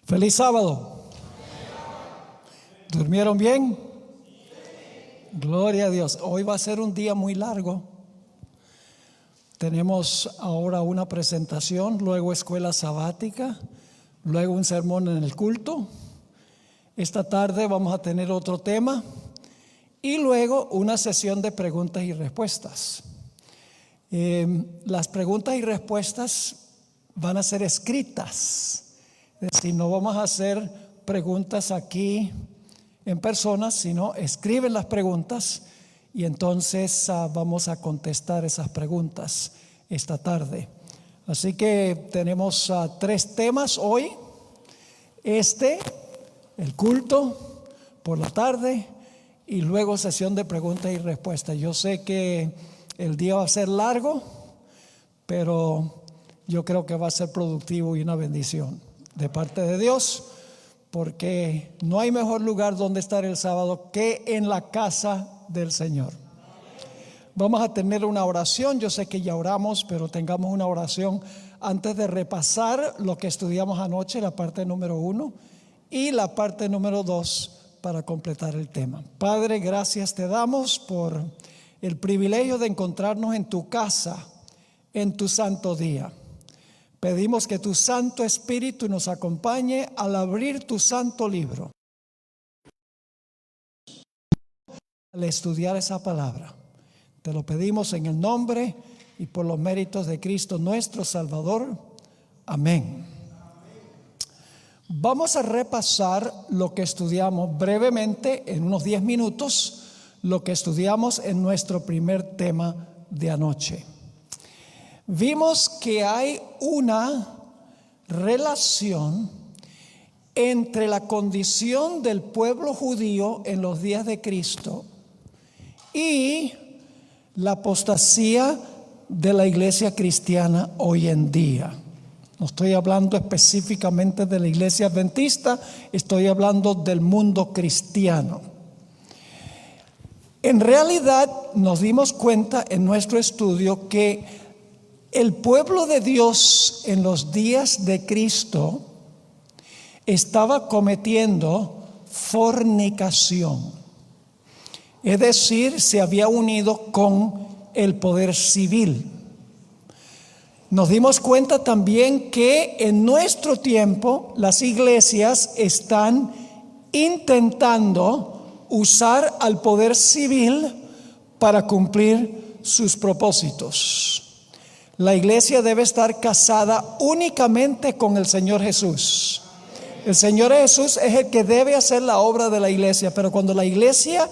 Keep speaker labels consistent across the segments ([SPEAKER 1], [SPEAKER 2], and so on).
[SPEAKER 1] Feliz sábado. ¿Durmieron bien? Gloria a Dios. Hoy va a ser un día muy largo. Tenemos ahora una presentación, luego escuela sabática, luego un sermón en el culto. Esta tarde vamos a tener otro tema y luego una sesión de preguntas y respuestas. Las preguntas y respuestas van a ser escritas. Es decir, no vamos a hacer preguntas aquí en persona, sino escriben las preguntas y entonces vamos a contestar esas preguntas esta tarde. Así que tenemos 3 temas hoy. El culto por la tarde y luego sesión de preguntas y respuestas. Yo sé que el día va a ser largo, pero yo creo que va a ser productivo y una bendición de parte de Dios, porque no hay mejor lugar donde estar el sábado que en la casa del Señor. Vamos a tener una oración. Yo sé que ya oramos, pero tengamos una oración antes de repasar lo que estudiamos anoche, la parte número 1 y la parte número 2 para completar el tema. Padre, gracias te damos por el privilegio de encontrarnos en tu casa, en tu santo día. Pedimos que tu Santo Espíritu nos acompañe al abrir tu santo libro, al estudiar esa palabra. Te lo pedimos en el nombre y por los méritos de Cristo nuestro Salvador. Amén. Vamos a repasar lo que estudiamos brevemente en unos 10 minutos, lo que estudiamos en nuestro primer tema de anoche. Vimos que hay una relación entre la condición del pueblo judío en los días de Cristo y la apostasía de la iglesia cristiana hoy en día. No estoy hablando específicamente de la iglesia adventista, estoy hablando del mundo cristiano. En realidad nos dimos cuenta en nuestro estudio que el pueblo de Dios en los días de Cristo estaba cometiendo fornicación. Es decir, se había unido con el poder civil. Nos dimos cuenta también que en nuestro tiempo las iglesias están intentando usar al poder civil para cumplir sus propósitos. La iglesia debe estar casada únicamente con el Señor Jesús. El Señor Jesús es el que debe hacer la obra de la iglesia, pero cuando la iglesia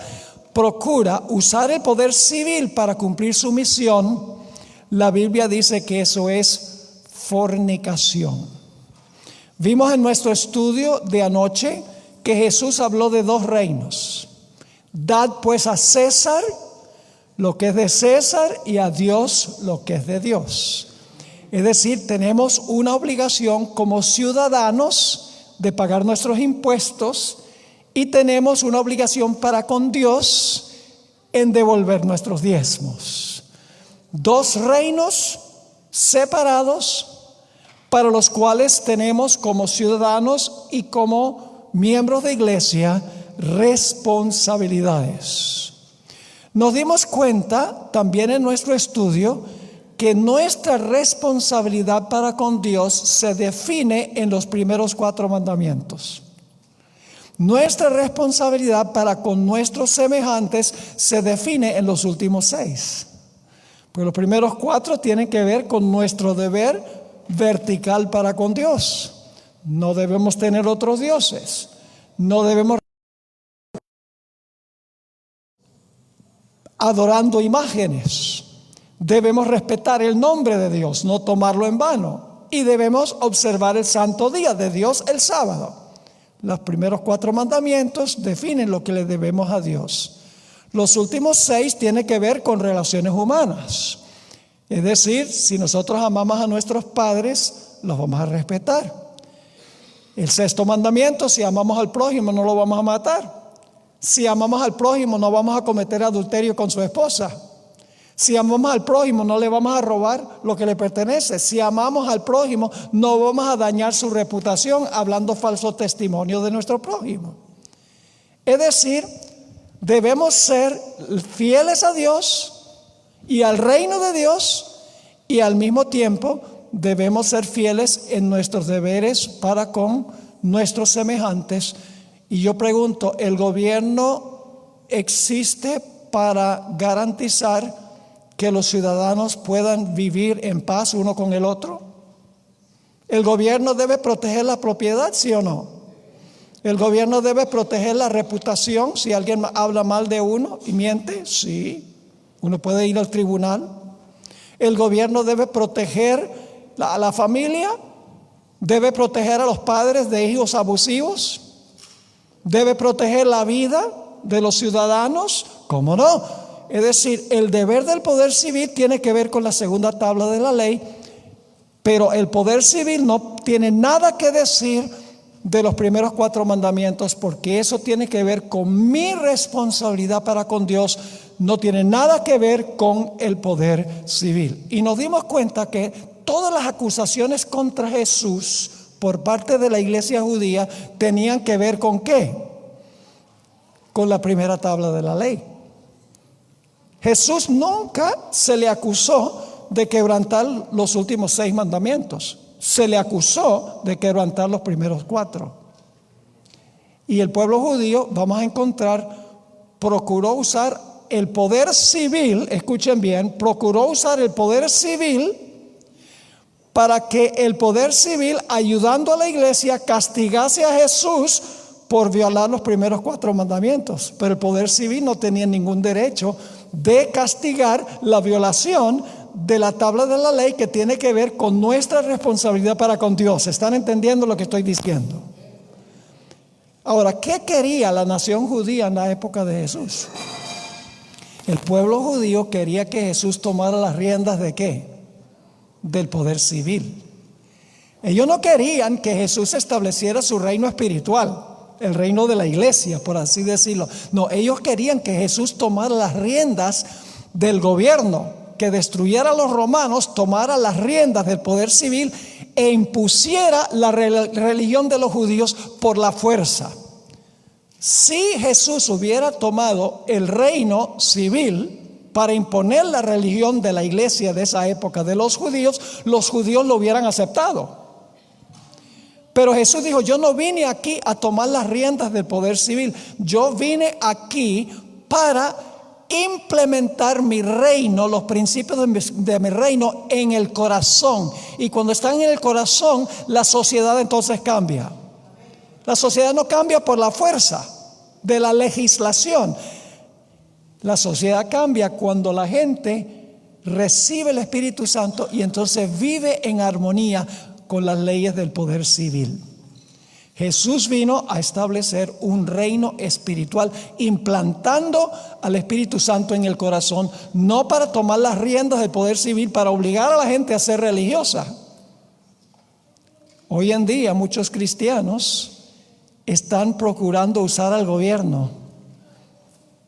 [SPEAKER 1] procura usar el poder civil para cumplir su misión, la Biblia dice que eso es fornicación. Vimos en nuestro estudio de anoche que Jesús habló de 2 reinos. Dad pues a César lo que es de César y a Dios lo que es de Dios. Es decir, tenemos una obligación como ciudadanos de pagar nuestros impuestos y tenemos una obligación para con Dios en devolver nuestros diezmos. 2 reinos separados para los cuales tenemos como ciudadanos y como miembros de iglesia responsabilidades. Nos dimos cuenta también en nuestro estudio que nuestra responsabilidad para con Dios se define en los primeros 4 mandamientos. Nuestra responsabilidad para con nuestros semejantes se define en los últimos 6. Pues los primeros 4 tienen que ver con nuestro deber vertical para con Dios. No debemos tener otros dioses. No debemos adorando imágenes. Debemos respetar el nombre de Dios, no tomarlo en vano. Y debemos observar el santo día de Dios, el sábado. Los primeros 4 mandamientos definen lo que le debemos a Dios. Los últimos 6 tienen que ver con relaciones humanas. Es decir, si nosotros amamos a nuestros padres, los vamos a respetar. El 6.º mandamiento, si amamos al prójimo, no lo vamos a matar. Si amamos al prójimo, no vamos a cometer adulterio con su esposa. Si amamos al prójimo, no le vamos a robar lo que le pertenece. Si amamos al prójimo, no vamos a dañar su reputación hablando falso testimonio de nuestro prójimo. Es decir, debemos ser fieles a Dios y al reino de Dios, y al mismo tiempo debemos ser fieles en nuestros deberes para con nuestros semejantes. Y yo pregunto, ¿el gobierno existe para garantizar que los ciudadanos puedan vivir en paz uno con el otro? ¿El gobierno debe proteger la propiedad, sí o no? ¿El gobierno debe proteger la reputación si alguien habla mal de uno y miente? Sí, uno puede ir al tribunal. ¿El gobierno debe proteger a la familia? ¿Debe proteger a los padres de hijos abusivos? ¿Debe proteger la vida de los ciudadanos? ¿Cómo no? Es decir, el deber del poder civil tiene que ver con la segunda tabla de la ley, pero el poder civil no tiene nada que decir de los primeros 4 mandamientos, porque eso tiene que ver con mi responsabilidad para con Dios, no tiene nada que ver con el poder civil. Y nos dimos cuenta que todas las acusaciones contra Jesús por parte de la iglesia judía tenían que ver ¿con qué? Con la primera tabla de la ley. Jesús nunca se le acusó de quebrantar los últimos 6 mandamientos. Se le acusó de quebrantar los primeros 4. Y el pueblo judío, vamos a encontrar, procuró usar el poder civil, escuchen bien, procuró usar el poder civil para que el poder civil, ayudando a la iglesia, castigase a Jesús por violar los primeros 4 mandamientos. Pero el poder civil no tenía ningún derecho de castigar la violación de la tabla de la ley, que tiene que ver con nuestra responsabilidad para con Dios. ¿Están entendiendo lo que estoy diciendo? Ahora, ¿qué quería la nación judía en la época de Jesús? El pueblo judío quería que Jesús tomara las riendas ¿de qué? Del poder civil. Ellos no querían que Jesús estableciera su reino espiritual, el reino de la iglesia, por así decirlo. No, ellos querían que Jesús tomara las riendas del gobierno, que destruyera a los romanos, tomara las riendas del poder civil e impusiera la religión de los judíos por la fuerza. Si Jesús hubiera tomado el reino civil para imponer la religión de la iglesia de esa época de los judíos lo hubieran aceptado. Pero Jesús dijo, yo no vine aquí a tomar las riendas del poder civil. Yo vine aquí para implementar mi reino, los principios de mi reino en el corazón. Y cuando están en el corazón, la sociedad entonces cambia. La sociedad no cambia por la fuerza de la legislación. La sociedad cambia cuando la gente recibe el Espíritu Santo y entonces vive en armonía con las leyes del poder civil. Jesús vino a establecer un reino espiritual, implantando al Espíritu Santo en el corazón, no para tomar las riendas del poder civil, para obligar a la gente a ser religiosa. Hoy en día muchos cristianos están procurando usar al gobierno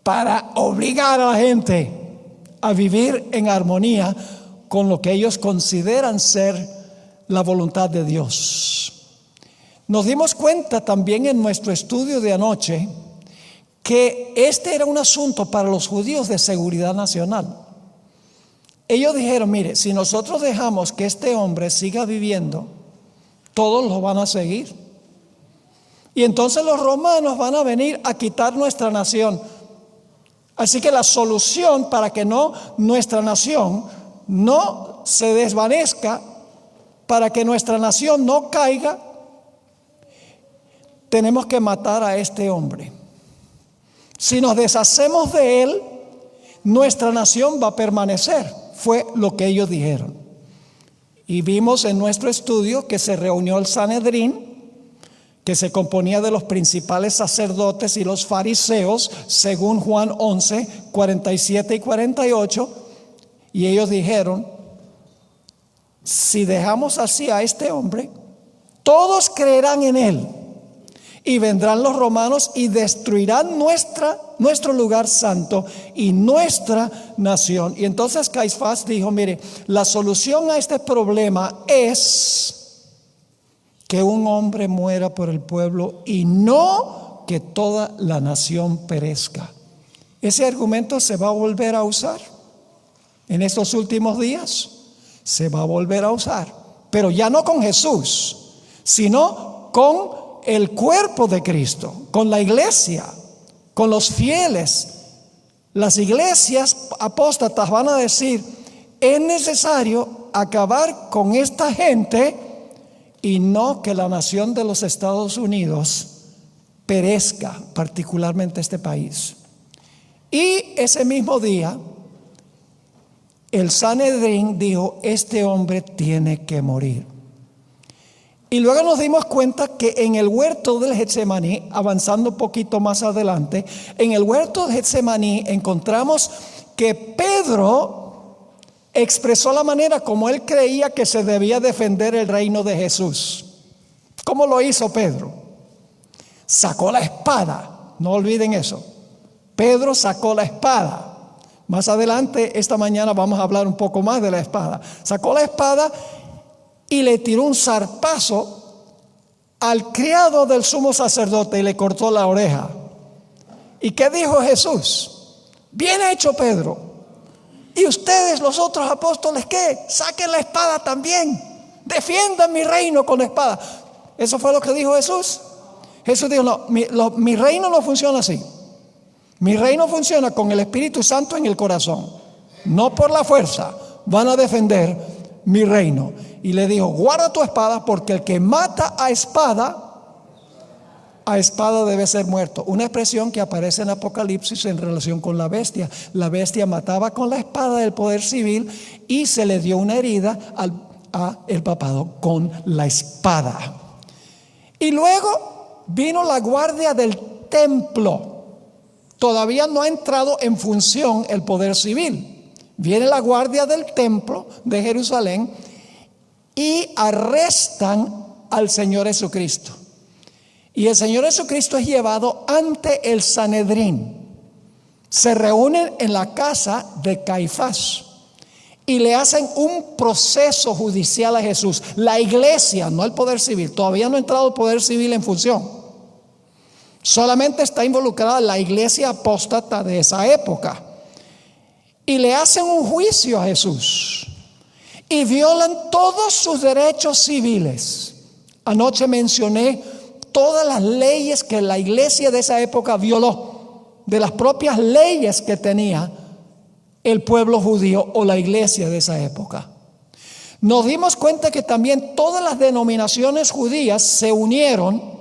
[SPEAKER 1] para obligar a la gente a vivir en armonía con lo que ellos consideran ser la voluntad de Dios. Nos dimos cuenta también en nuestro estudio de anoche que este era un asunto para los judíos de seguridad nacional. Ellos dijeron, mire, si nosotros dejamos que este hombre siga viviendo, todos lo van a seguir. Y entonces los romanos van a venir a quitar nuestra nación. Así que la solución para que nuestra nación no se desvanezca, para que nuestra nación no caiga, tenemos que matar a este hombre. Si nos deshacemos de él, nuestra nación va a permanecer. Fue lo que ellos dijeron. Y vimos en nuestro estudio que se reunió el Sanedrín, que se componía de los principales sacerdotes y los fariseos, según Juan 11, 47 y 48, y ellos dijeron, si dejamos así a este hombre, todos creerán en él. Y vendrán los romanos y destruirán nuestro lugar santo y nuestra nación. Y entonces Caifás dijo, mire, la solución a este problema es que un hombre muera por el pueblo y no que toda la nación perezca. Ese argumento se va a volver a usar en estos últimos días. Se va a volver a usar, pero ya no con Jesús, sino con el cuerpo de Cristo, con la iglesia, con los fieles. Las iglesias apóstatas van a decir, es necesario acabar con esta gente y no que la nación de los Estados Unidos perezca, particularmente este país. Y ese mismo día, el Sanedrín dijo, este hombre tiene que morir. Y luego nos dimos cuenta que en el huerto del Getsemaní, avanzando un poquito más adelante, en el huerto del Getsemaní encontramos que Pedro expresó la manera como él creía que se debía defender el reino de Jesús. ¿Cómo lo hizo Pedro? Sacó la espada, no olviden eso. Pedro sacó la espada. Más adelante, esta mañana vamos a hablar un poco más de la espada. Sacó la espada y le tiró un zarpazo al criado del sumo sacerdote y le cortó la oreja. ¿Y qué dijo Jesús? Bien hecho, Pedro. ¿Y ustedes, los otros apóstoles, qué? Saquen la espada también. Defiendan mi reino con la espada. ¿Eso fue lo que dijo Jesús? Jesús dijo, no, mi reino no funciona así. Mi reino funciona con el Espíritu Santo en el corazón. No por la fuerza. Van a defender mi reino. Y le dijo, guarda tu espada, porque el que mata a espada debe ser muerto. Una expresión que aparece en Apocalipsis en relación con la bestia. La bestia mataba con la espada del poder civil y se le dio una herida a el papado con la espada. Y luego vino la guardia del templo. Todavía no ha entrado en función el poder civil. Viene la guardia del templo de Jerusalén y arrestan al Señor Jesucristo. Y el Señor Jesucristo es llevado ante el Sanedrín. Se reúnen en la casa de Caifás y le hacen un proceso judicial a Jesús. La iglesia, no el poder civil. Todavía no ha entrado el poder civil en función. Solamente está involucrada la iglesia apóstata de esa época. Y le hacen un juicio a Jesús. Y violan todos sus derechos civiles. Anoche mencioné todas las leyes que la iglesia de esa época violó. De las propias leyes que tenía el pueblo judío o la iglesia de esa época. Nos dimos cuenta que también todas las denominaciones judías se unieron,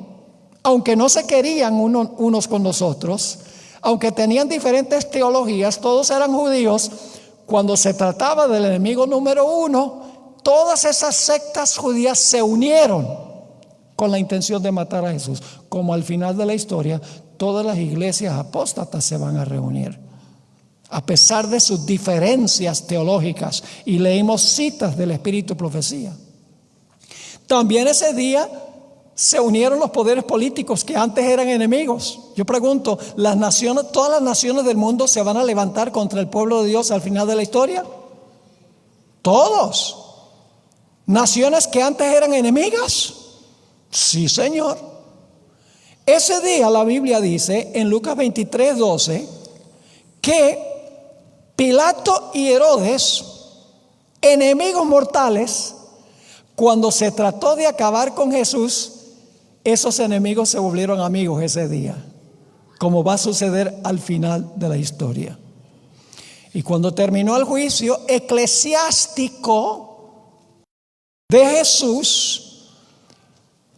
[SPEAKER 1] aunque no se querían unos con los otros, aunque tenían diferentes teologías, todos eran judíos. Cuando se trataba del enemigo número uno, todas esas sectas judías se unieron con la intención de matar a Jesús. Como al final de la historia, todas las iglesias apóstatas se van a reunir, a pesar de sus diferencias teológicas. Y leímos citas del Espíritu y Profecía. También ese día se unieron los poderes políticos que antes eran enemigos. Yo pregunto, ¿todas las naciones del mundo se van a levantar contra el pueblo de Dios al final de la historia? Todos. ¿Naciones que antes eran enemigas? Sí, Señor. Ese día la Biblia dice en Lucas 23:12 que Pilato y Herodes, enemigos mortales, cuando se trató de acabar con Jesús, esos enemigos se volvieron amigos ese día, como va a suceder al final de la historia. Y cuando terminó el juicio eclesiástico de Jesús,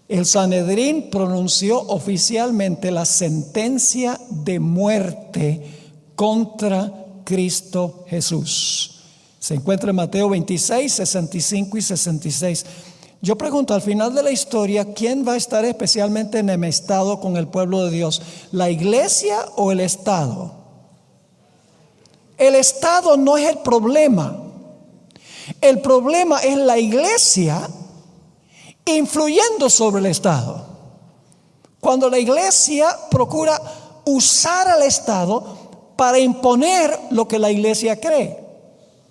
[SPEAKER 1] el Sanedrín pronunció oficialmente la sentencia de muerte contra Cristo Jesús. Se encuentra en Mateo 26, 65 y 66. Yo pregunto, al final de la historia, ¿quién va a estar especialmente enemistado con el pueblo de Dios? ¿La iglesia o el Estado? El Estado no es el problema. El problema es la iglesia influyendo sobre el Estado. cuando la iglesia procura usar al Estado para imponer lo que la iglesia cree.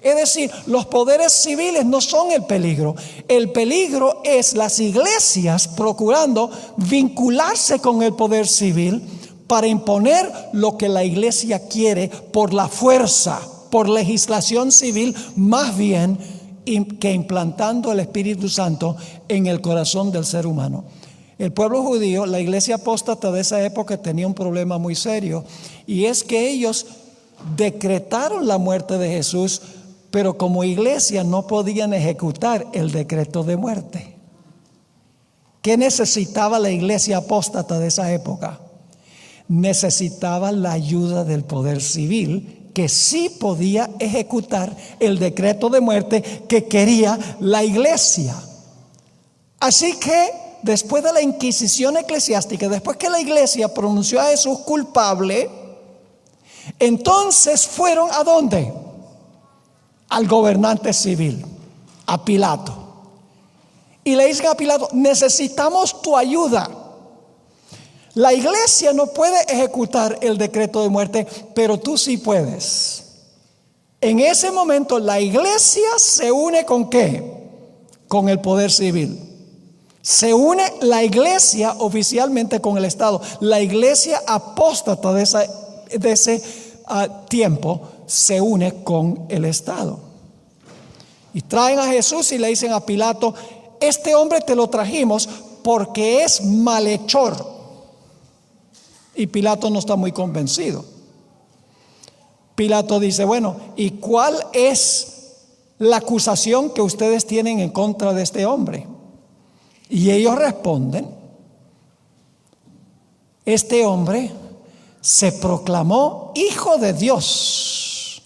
[SPEAKER 1] Es decir, los poderes civiles no son el peligro. El peligro es las iglesias procurando vincularse con el poder civil para imponer lo que la iglesia quiere por la fuerza, por legislación civil, más bien que implantando el Espíritu Santo en el corazón del ser humano. El pueblo judío, la iglesia apóstata de esa época, tenía un problema muy serio, y es que ellos decretaron la muerte de Jesús, pero como iglesia no podían ejecutar el decreto de muerte. ¿Qué necesitaba la iglesia apóstata de esa época? Necesitaba la ayuda del poder civil, que sí podía ejecutar el decreto de muerte que quería la iglesia. Así que después de la Inquisición eclesiástica, después que la iglesia pronunció a Jesús culpable, entonces fueron ¿a dónde? Al gobernante civil, a Pilato. Y le dicen a Pilato: necesitamos tu ayuda. La iglesia no puede ejecutar el decreto de muerte, pero tú sí puedes. En ese momento la iglesia se une ¿con qué? Con el poder civil. Se une la iglesia oficialmente con el Estado. La iglesia apóstata de ese tiempo se une con el Estado. Y traen a Jesús y le dicen a Pilato: este hombre te lo trajimos porque es malhechor. Y Pilato no está muy convencido. Pilato dice: bueno, ¿y cuál es la acusación que ustedes tienen en contra de este hombre? Y ellos responden: este hombre se proclamó hijo de Dios.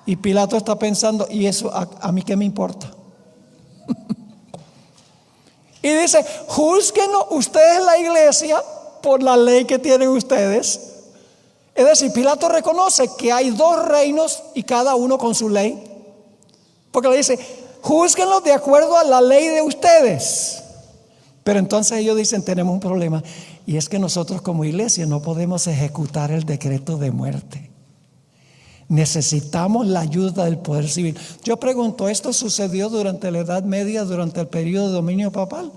[SPEAKER 1] Y Pilato está pensando: ¿y eso a mí qué me importa? Y dice: júzguenlo ustedes, la iglesia, por la ley que tienen ustedes. Es decir, Pilato reconoce que hay dos reinos y cada uno con su ley, porque le dice: júzguenlo de acuerdo a la ley de ustedes. Pero entonces ellos dicen: tenemos un problema, y es que nosotros como iglesia no podemos ejecutar el decreto de muerte. Necesitamos la ayuda del poder civil. Yo pregunto: ¿esto sucedió durante la Edad Media, durante el periodo de dominio papal?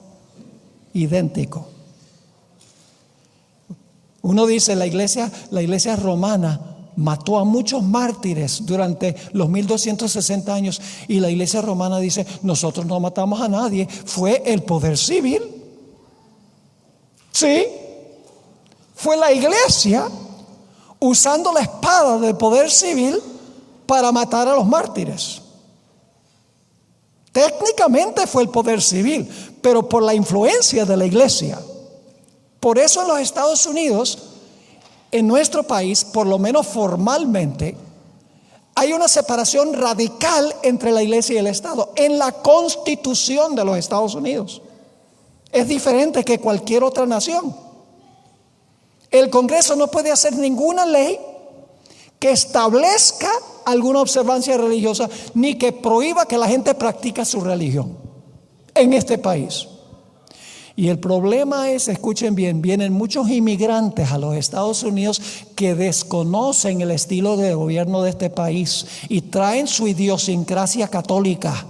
[SPEAKER 1] Idéntico. Uno dice: la iglesia romana mató a muchos mártires durante los 1260 años, y la iglesia romana dice: nosotros no matamos a nadie, fue el poder civil. Sí, fue la iglesia usando la espada del poder civil para matar a los mártires. Técnicamente fue el poder civil, pero por la influencia de la iglesia. Por eso en los Estados Unidos, en nuestro país, por lo menos formalmente, hay una separación radical entre la iglesia y el Estado en la Constitución de los Estados Unidos. Es diferente que cualquier otra nación. El Congreso no puede hacer ninguna ley que establezca alguna observancia religiosa, ni que prohíba que la gente practique su religión en este país. Y el problema es, escuchen bien, vienen muchos inmigrantes a los Estados Unidos que desconocen el estilo de gobierno de este país y traen su idiosincrasia católica.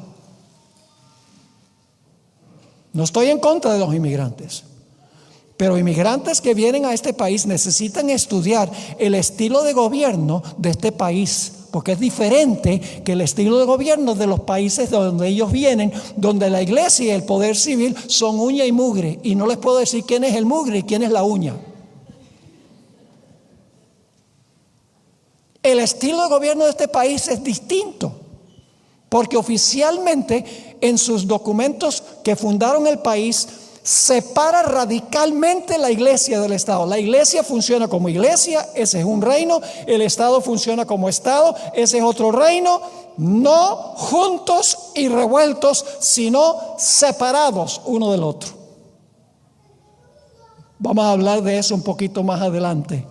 [SPEAKER 1] No estoy en contra de los inmigrantes, pero inmigrantes que vienen a este país necesitan estudiar el estilo de gobierno de este país, porque es diferente que el estilo de gobierno de los países de donde ellos vienen, donde la iglesia y el poder civil son uña y mugre, y no les puedo decir quién es el mugre y quién es la uña. El estilo de gobierno de este país es distinto, porque oficialmente en sus documentos que fundaron el país separa radicalmente la iglesia del Estado. La iglesia funciona como iglesia, ese es un reino. El Estado funciona como Estado, ese es otro reino. No juntos y revueltos, sino separados uno del otro. Vamos a hablar de eso un poquito más adelante.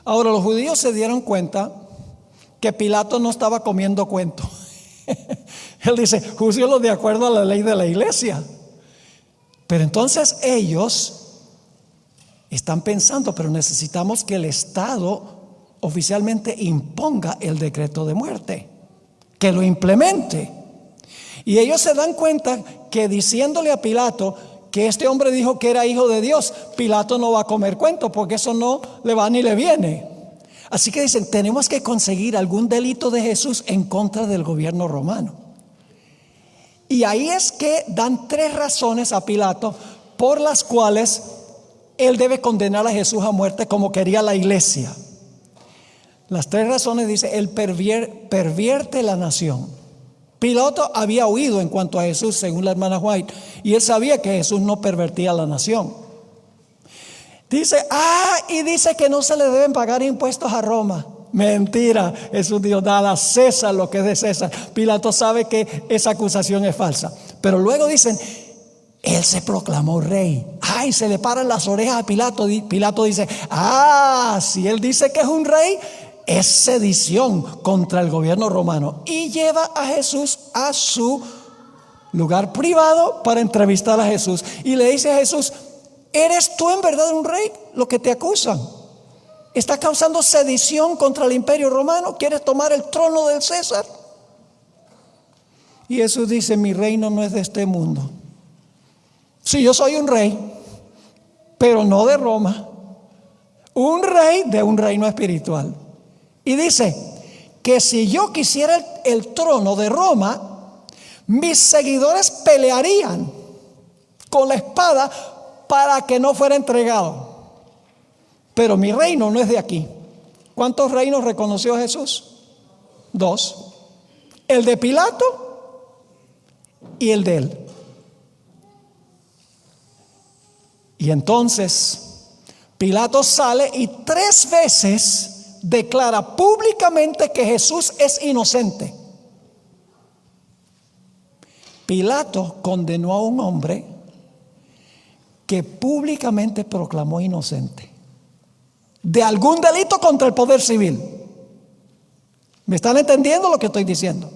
[SPEAKER 1] Ahora, los judíos se dieron cuenta que Pilato no estaba comiendo cuento. Él dice: júzguenlo de acuerdo a la ley de la iglesia. Pero entonces ellos están pensando, pero necesitamos que el Estado oficialmente imponga el decreto de muerte, que lo implemente. Y ellos se dan cuenta que diciéndole a Pilato que este hombre dijo que era hijo de Dios, Pilato no va a comer cuento, porque eso no le va ni le viene. Así que dicen, tenemos que conseguir algún delito de Jesús en contra del gobierno romano. Y ahí es que dan 3 razones a Pilato por las cuales él debe condenar a Jesús a muerte como quería la iglesia. Las 3 razones dice, él pervierte la nación. Pilato había oído en cuanto a Jesús, según la hermana White, y él sabía que Jesús no pervertía la nación. Dice, y dice que no se le deben pagar impuestos a Roma. Mentira, Jesús dijo, dale a César lo que es de César. Pilato sabe que esa acusación es falsa. Pero luego dicen, él se proclamó rey. Y se le paran las orejas a Pilato. Pilato dice, si él dice que es un rey, es sedición contra el gobierno romano. Y lleva a Jesús a su lugar privado para entrevistar a Jesús. Y le dice a Jesús, ¿eres tú en verdad un rey? Lo que te acusan. ¿Está causando sedición contra el imperio romano? ¿Quieres tomar el trono del César? Y Jesús dice, mi reino no es de este mundo. Sí, yo soy un rey, pero no de Roma. Un rey de un reino espiritual. Y dice que si yo quisiera el trono de Roma, mis seguidores pelearían con la espada para que no fuera entregado. Pero mi reino no es de aquí. ¿Cuántos reinos reconoció Jesús? 2. El de Pilato y el de él. Y entonces Pilato sale y 3 veces declara públicamente que Jesús es inocente. Pilato condenó a un hombre que públicamente proclamó inocente de algún delito contra el poder civil. ¿Me están entendiendo lo que estoy diciendo?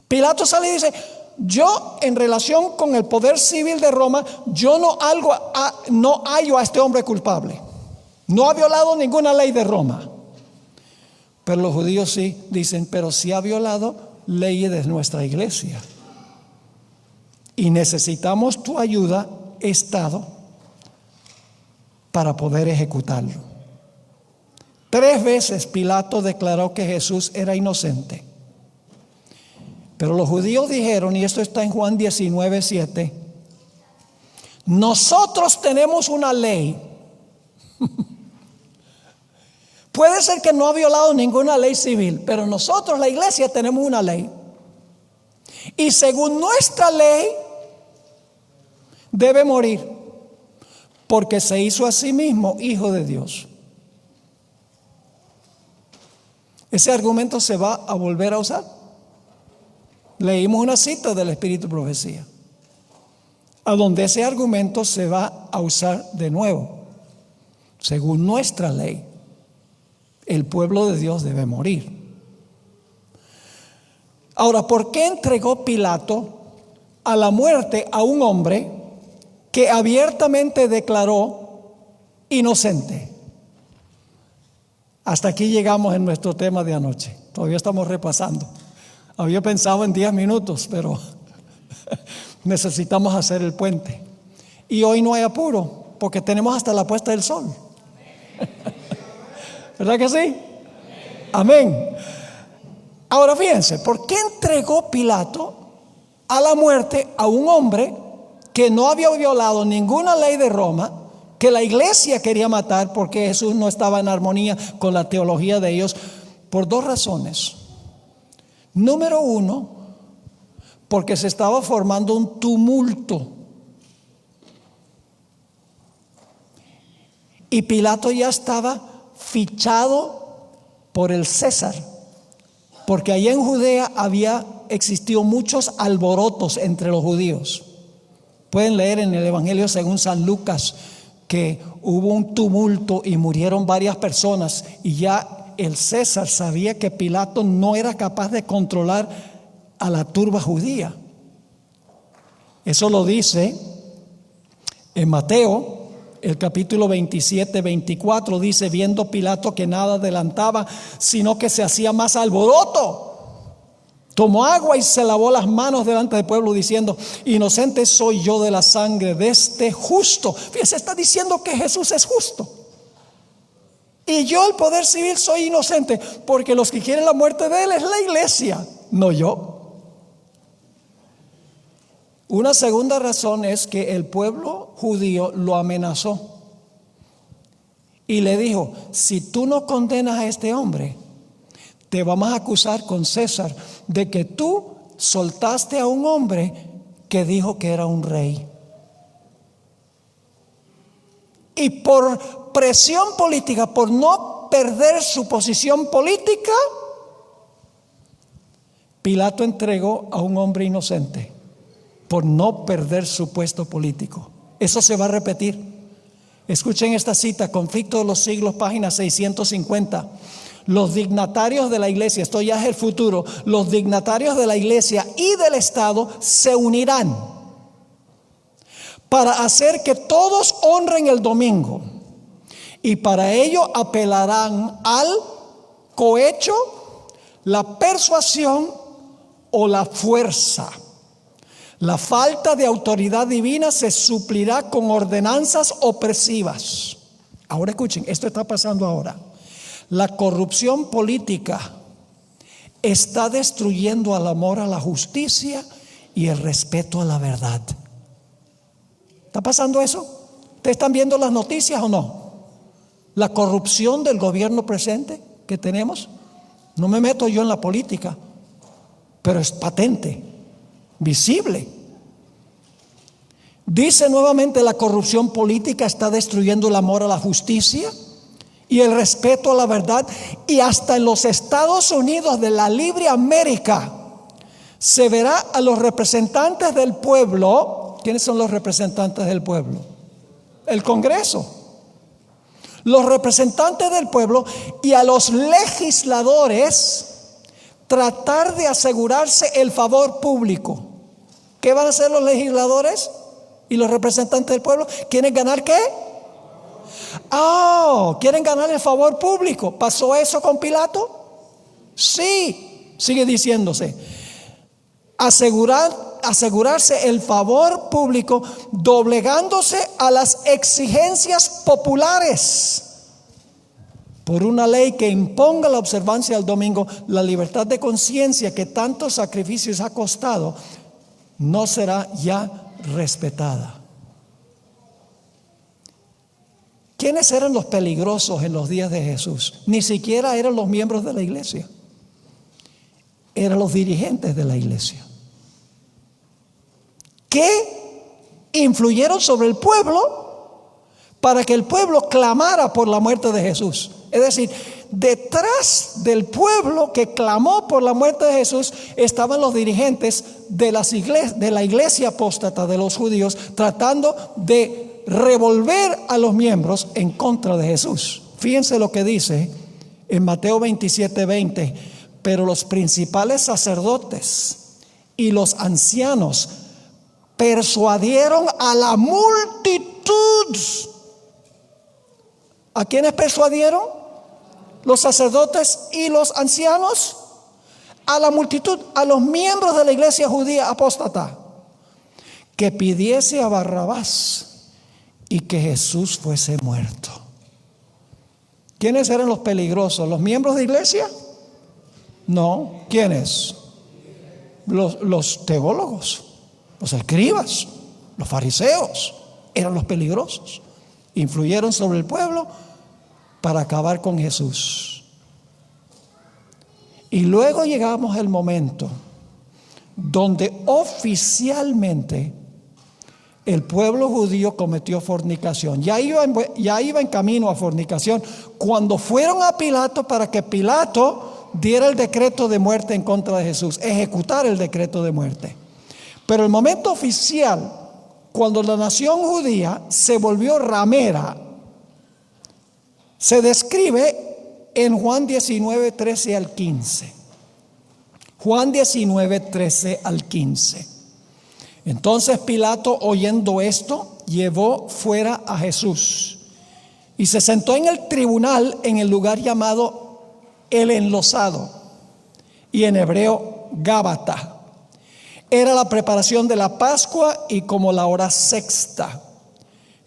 [SPEAKER 1] Pilato sale y dice, yo en relación con el poder civil de Roma, yo no hallo a este hombre culpable. No ha violado ninguna ley de Roma. Pero los judíos sí dicen, pero sí ha violado leyes de nuestra iglesia. Y necesitamos tu ayuda, Estado, para poder ejecutarlo. 3 veces Pilato declaró que Jesús era inocente. Pero los judíos dijeron, y esto está en Juan 19:7, nosotros tenemos una ley. Puede ser que no ha violado ninguna ley civil, pero nosotros, la iglesia, tenemos una ley. Y según nuestra ley, debe morir, porque se hizo a sí mismo hijo de Dios. Ese argumento se va a volver a usar. Leímos una cita del Espíritu de Profecía, a donde ese argumento se va a usar de nuevo. Según nuestra ley, el pueblo de Dios debe morir. Ahora, ¿por qué entregó Pilato a la muerte a un hombre que abiertamente declaró inocente? Hasta aquí llegamos en nuestro tema de anoche. Todavía estamos repasando. Había pensado en 10 minutos, pero necesitamos hacer el puente. Y hoy no hay apuro, porque tenemos hasta la puesta del sol. ¿Verdad que sí? Amén. Ahora fíjense, ¿por qué entregó Pilato a la muerte a un hombre que no había violado ninguna ley de Roma, que la iglesia quería matar porque Jesús no estaba en armonía con la teología de ellos? Por 2 razones. Número 1, porque se estaba formando un tumulto. Y Pilato ya estaba fichado por el César, porque allá en Judea había existido muchos alborotos entre los judíos. Pueden leer en el Evangelio según San Lucas que hubo un tumulto y murieron varias personas, y ya el César sabía que Pilato no era capaz de controlar a la turba judía. Eso lo dice En Mateo, el capítulo 27, 24 dice: viendo Pilato que nada adelantaba, sino que se hacía más alboroto, tomó agua y se lavó las manos delante del pueblo, diciendo: inocente soy yo de la sangre de este justo. Fíjese, está diciendo que Jesús es justo. Y yo, el poder civil, soy inocente, porque los que quieren la muerte de él es la iglesia, no yo. Una segunda razón es que el pueblo judío lo amenazó y le dijo: si tú no condenas a este hombre, te vamos a acusar con César de que tú soltaste a un hombre que dijo que era un rey. Y por presión política, por no perder su posición política, Pilato entregó a un hombre inocente por no perder su puesto político. Eso se va a repetir. Escuchen esta cita: Conflicto de los Siglos, página 650. Los dignatarios de la iglesia, esto ya es el futuro, los dignatarios de la iglesia y del Estado se unirán para hacer que todos honren el domingo, y para ello apelarán al cohecho, la persuasión o la fuerza. La falta de autoridad divina se suplirá con ordenanzas opresivas. Ahora escuchen, esto está pasando ahora. La corrupción política está destruyendo el amor a la justicia y el respeto a la verdad. ¿Está pasando eso? ¿Ustedes están viendo las noticias o no? La corrupción del gobierno presente que tenemos. No me meto yo en la política, pero es patente, visible. Dice nuevamente: la corrupción política está destruyendo el amor a la justicia y el respeto a la verdad. Y hasta en los Estados Unidos de la libre América se verá a los representantes del pueblo. ¿Quiénes son los representantes del pueblo? El Congreso. Los representantes del pueblo y a los legisladores tratar de asegurarse el favor público. ¿Qué van a hacer los legisladores y los representantes del pueblo? ¿Quieren ganar qué? ¿Quieren ganar el favor público? ¿Pasó eso con Pilato? Sí, sigue diciéndose. Asegurarse el favor público doblegándose a las exigencias populares por una ley que imponga la observancia del domingo. La libertad de conciencia que tantos sacrificios ha costado no será ya respetada. ¿Quiénes eran los peligrosos en los días de Jesús? Ni siquiera eran los miembros de la iglesia, eran los dirigentes de la iglesia, que influyeron sobre el pueblo para que el pueblo clamara por la muerte de Jesús. Es decir, detrás del pueblo que clamó por la muerte de Jesús estaban los dirigentes de la iglesia apóstata de los judíos, tratando de revolver a los miembros en contra de Jesús. Fíjense lo que dice en Mateo 27, 20: pero los principales sacerdotes y los ancianos persuadieron a la multitud. ¿A quiénes persuadieron? Los sacerdotes y los ancianos. A la multitud, a los miembros de la iglesia judía apóstata, que pidiese a Barrabás y que Jesús fuese muerto. ¿Quiénes eran los peligrosos? ¿Los miembros de iglesia? No. ¿Quiénes? Los teólogos, los escribas, los fariseos eran los peligrosos. Influyeron sobre el pueblo para acabar con Jesús. Y luego llegamos al momento donde oficialmente el pueblo judío cometió fornicación. Ya iba en camino a fornicación cuando fueron a Pilato para que Pilato diera el decreto de muerte en contra de Jesús, ejecutar el decreto de muerte. Pero el momento oficial, cuando la nación judía se volvió ramera, se describe en Juan 19, 13 al 15. Juan 19, 13 al 15. Entonces Pilato, oyendo esto, llevó fuera a Jesús y se sentó en el tribunal en el lugar llamado El Enlosado, y en hebreo Gábata. Era la preparación de la Pascua y como la hora sexta.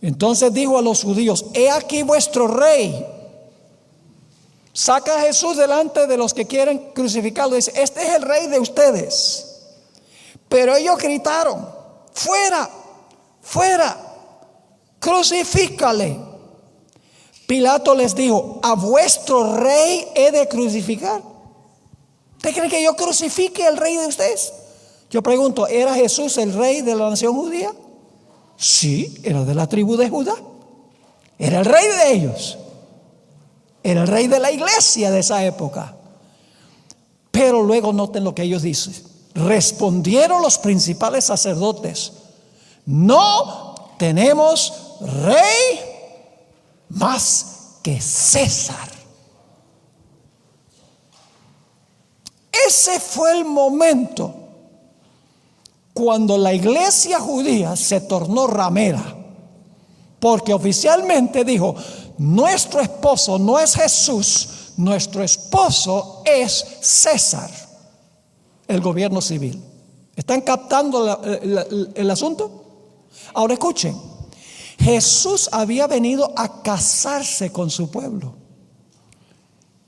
[SPEAKER 1] Entonces dijo a los judíos: he aquí vuestro rey. Saca a Jesús delante de los que quieren crucificarlo. Dice: este es el rey de ustedes. Pero ellos gritaron: fuera, fuera, crucifícale. Pilato les dijo: ¿a vuestro rey he de crucificar? ¿Usted cree que yo crucifique al rey de ustedes? Yo pregunto, ¿era Jesús el rey de la nación judía? Sí, era de la tribu de Judá. Era el rey de ellos. Era el rey de la iglesia de esa época. Pero luego noten lo que ellos dicen. Respondieron los principales sacerdotes: no tenemos rey más que César. Ese fue el momento cuando la iglesia judía se tornó ramera, porque oficialmente dijo: nuestro esposo no es Jesús, nuestro esposo es César, el gobierno civil. ¿Están captando el asunto? Ahora escuchen, Jesús había venido a casarse con su pueblo.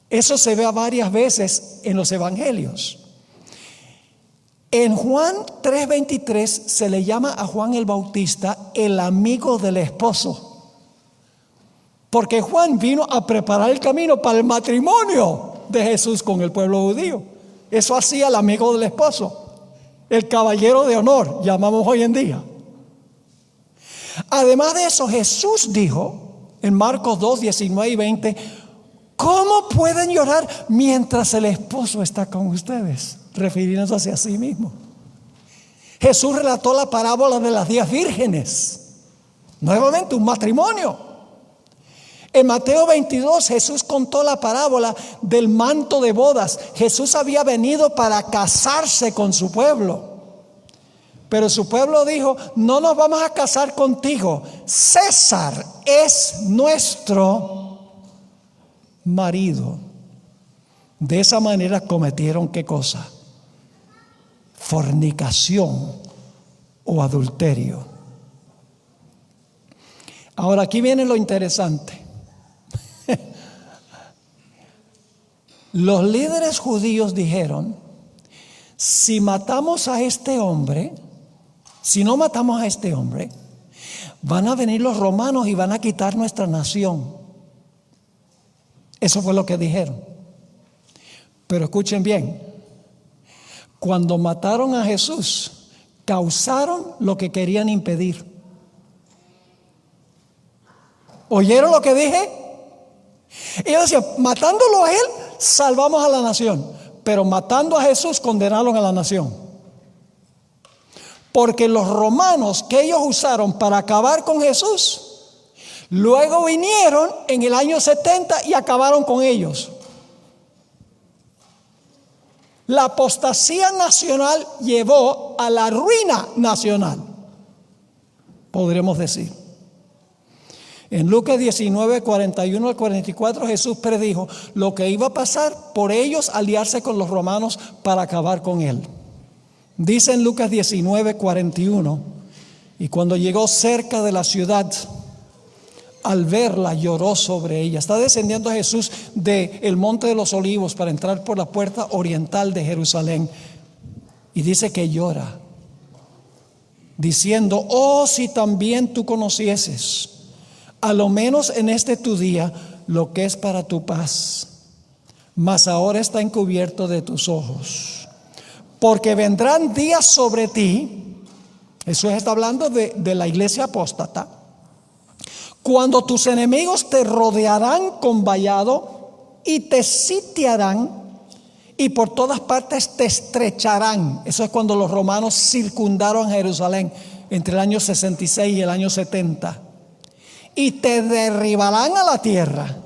[SPEAKER 1] Eso se ve varias veces en los evangelios. En Juan 3:23 se le llama a Juan el Bautista el amigo del esposo, porque Juan vino a preparar el camino para el matrimonio de Jesús con el pueblo judío. Eso hacía el amigo del esposo, el caballero de honor, llamamos hoy en día. Además de eso, Jesús dijo en Marcos 2:19-20: ¿cómo pueden llorar mientras el esposo está con ustedes? Refiriéndose a sí mismo. Jesús relató la parábola de las 10 vírgenes. Nuevamente un matrimonio. En Mateo 22 Jesús contó la parábola del manto de bodas. Jesús había venido para casarse con su pueblo, pero su pueblo dijo: no nos vamos a casar contigo, César es nuestro marido. De esa manera cometieron ¿qué cosa? Fornicación o adulterio. Ahora aquí viene lo interesante. Los líderes judíos dijeron: si matamos a este hombre, si no matamos a este hombre, van a venir los romanos y van a quitar nuestra nación. Eso fue lo que dijeron. Pero escuchen bien, cuando mataron a Jesús, causaron lo que querían impedir. ¿Oyeron lo que dije? Ellos decían: matándolo a él, salvamos a la nación. Pero matando a Jesús, condenaron a la nación. Porque los romanos que ellos usaron para acabar con Jesús, luego vinieron en el año 70 y acabaron con ellos. La apostasía nacional llevó a la ruina nacional, podremos decir. En Lucas 19:41-44 Jesús predijo lo que iba a pasar por ellos aliarse con los romanos para acabar con él. Dice en Lucas 19:41: y cuando llegó cerca de la ciudad, al verla lloró sobre ella. Está descendiendo Jesús del monte de los olivos para entrar por la puerta oriental de Jerusalén, y dice que llora, diciendo: oh, si también tú conocieses, a lo menos en este tu día, lo que es para tu paz, mas ahora está encubierto de tus ojos. Porque vendrán días sobre ti, Jesús está hablando de la iglesia apóstata, cuando tus enemigos te rodearán con vallado y te sitiarán y por todas partes te estrecharán. Eso es cuando los romanos circundaron Jerusalén entre el año 66 y el año 70. Y te derribarán a la tierra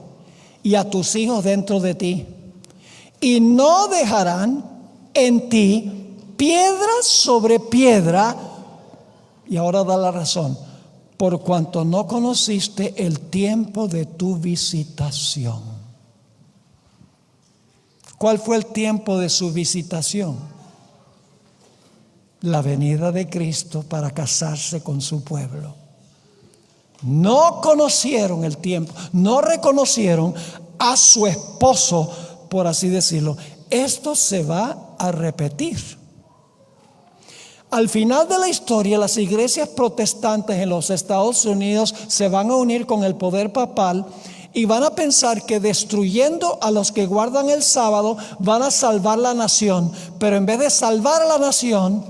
[SPEAKER 1] y a tus hijos dentro de ti, y no dejarán en ti piedra sobre piedra. Y ahora da la razón: por cuanto no conociste el tiempo de tu visitación. ¿Cuál fue el tiempo de su visitación? La venida de Cristo para casarse con su pueblo. No conocieron el tiempo, no reconocieron a su esposo, por así decirlo. Esto se va a repetir. Al final de la historia, las iglesias protestantes en los Estados Unidos se van a unir con el poder papal y van a pensar que destruyendo a los que guardan el sábado van a salvar la nación, pero en vez de salvar a la nación,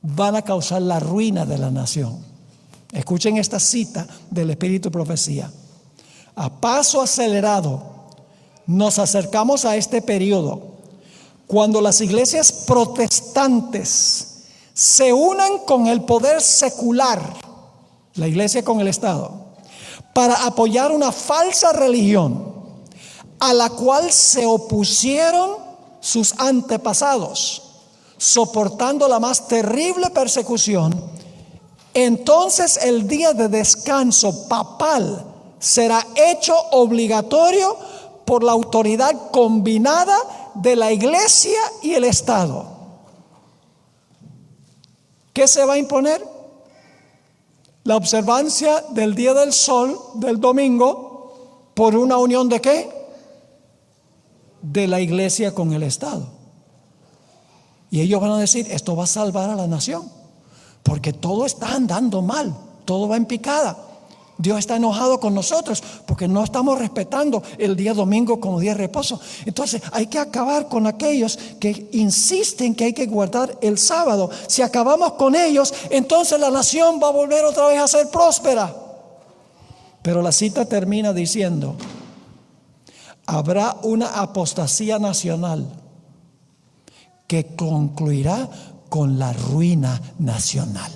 [SPEAKER 1] van a causar la ruina de la nación. Escuchen esta cita del Espíritu y Profecía. A paso acelerado nos acercamos a este periodo cuando las iglesias protestantes se unan con el poder secular, la iglesia con el Estado, para apoyar una falsa religión a la cual se opusieron sus antepasados, soportando la más terrible persecución. Entonces el día de descanso papal será hecho obligatorio por la autoridad combinada de la iglesia y el Estado. ¿Qué se va a imponer? La observancia del día del sol del domingo por una unión ¿de qué? De la iglesia con el Estado. Y ellos van a decir, esto va a salvar a la nación, porque todo está andando mal, todo va en picada. Dios está enojado con nosotros porque no estamos respetando el día domingo como día de reposo. Entonces hay que acabar con aquellos que insisten que hay que guardar el sábado. Si acabamos con ellos, entonces la nación va a volver otra vez a ser próspera. Pero la cita termina diciendo, habrá una apostasía nacional que concluirá con la ruina nacional.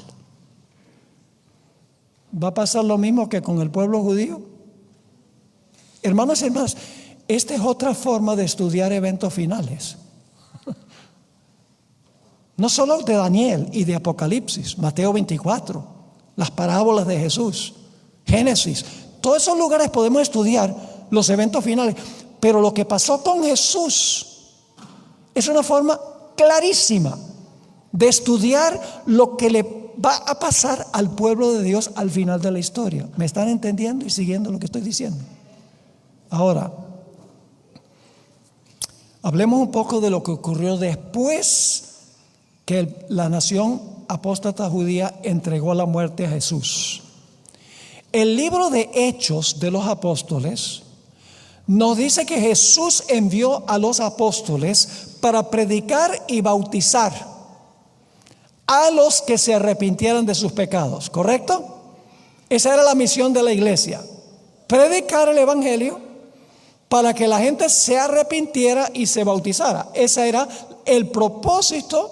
[SPEAKER 1] ¿Va a pasar lo mismo que con el pueblo judío? Hermanos y hermanas, esta es otra forma de estudiar eventos finales. No solo de Daniel y de Apocalipsis, Mateo 24, las parábolas de Jesús, Génesis. Todos esos lugares podemos estudiar los eventos finales. Pero lo que pasó con Jesús es una forma clarísima de estudiar lo que le va a pasar al pueblo de Dios al final de la historia. ¿Me están entendiendo y siguiendo lo que estoy diciendo? Ahora, hablemos un poco de lo que ocurrió después que la nación apóstata judía entregó la muerte a Jesús. El libro de Hechos de los Apóstoles nos dice que Jesús envió a los apóstoles para predicar y bautizar a los que se arrepintieran de sus pecados, ¿correcto? Esa era la misión de la iglesia, predicar el evangelio para que la gente se arrepintiera y se bautizara. Ese era el propósito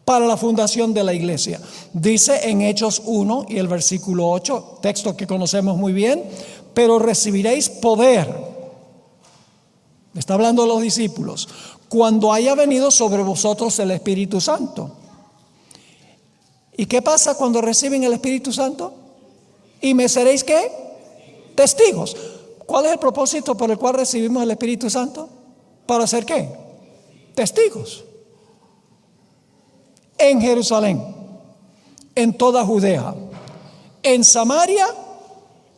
[SPEAKER 1] para la fundación de la iglesia. Dice en Hechos 1 y el versículo 8, texto que conocemos muy bien, pero recibiréis poder. Está hablando a los discípulos, cuando haya venido sobre vosotros el Espíritu Santo. ¿Y qué pasa cuando reciben el Espíritu Santo? ¿Y me seréis qué? Testigos. ¿Cuál es el propósito por el cual recibimos el Espíritu Santo? ¿Para hacer qué? Testigos. En Jerusalén, en toda Judea, en Samaria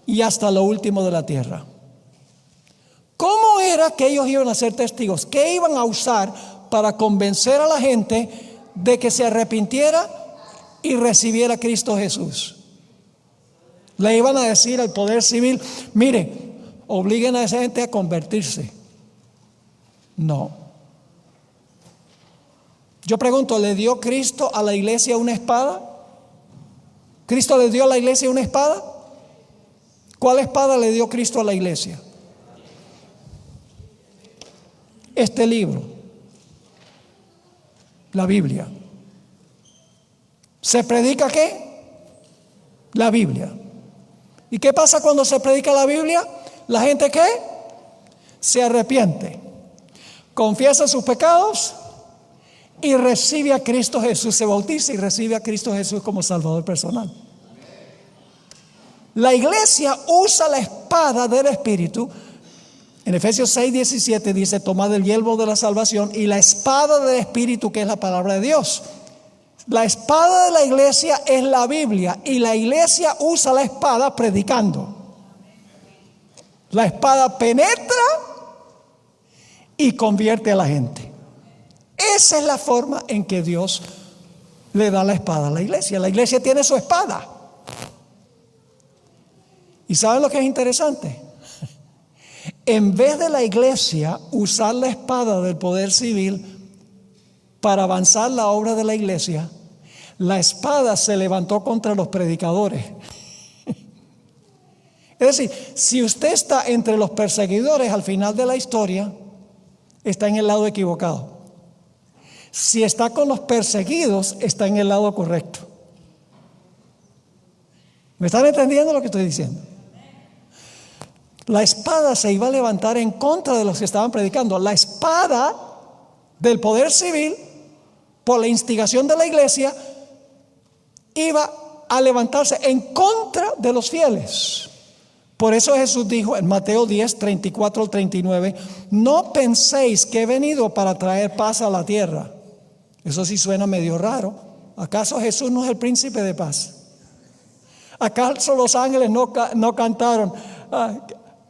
[SPEAKER 1] y hasta lo último de la tierra. ¿Cómo era que ellos iban a ser testigos? ¿Qué iban a usar para convencer a la gente de que se arrepintiera y recibiera a Cristo Jesús? Le iban a decir al poder civil, mire, obliguen a esa gente a convertirse. No. Yo pregunto, ¿le dio Cristo a la iglesia una espada? ¿Cristo le dio a la iglesia una espada? ¿Cuál espada le dio Cristo a la iglesia? Este libro, la Biblia. ¿Se predica qué? La Biblia. ¿Y qué pasa cuando se predica la Biblia? La gente ¿qué? Se arrepiente, confiesa sus pecados y recibe a Cristo Jesús, se bautiza y recibe a Cristo Jesús como Salvador personal. La iglesia usa la espada del Espíritu. En Efesios 6:17 dice: tomad el yelmo de la salvación y la espada del Espíritu, que es la palabra de Dios. La espada de la iglesia es la Biblia, y la iglesia usa la espada predicando. La espada penetra y convierte a la gente. Esa es la forma en que Dios le da la espada a la iglesia. La iglesia tiene su espada. ¿Y saben lo que es interesante? En vez de la iglesia usar la espada del poder civil para avanzar la obra de la iglesia, la espada se levantó contra los predicadores. Es decir, si usted está entre los perseguidores al final de la historia, está en el lado equivocado. Si está con los perseguidos, está en el lado correcto. ¿Me están entendiendo lo que estoy diciendo? La espada se iba a levantar en contra de los que estaban predicando. La espada del poder civil, por la instigación de la iglesia, iba a levantarse en contra de los fieles. Por eso Jesús dijo en Mateo 10, 34 al 39: no penséis que he venido para traer paz a la tierra. Eso sí suena medio raro. ¿Acaso Jesús no es el príncipe de paz? ¿Acaso los ángeles no cantaron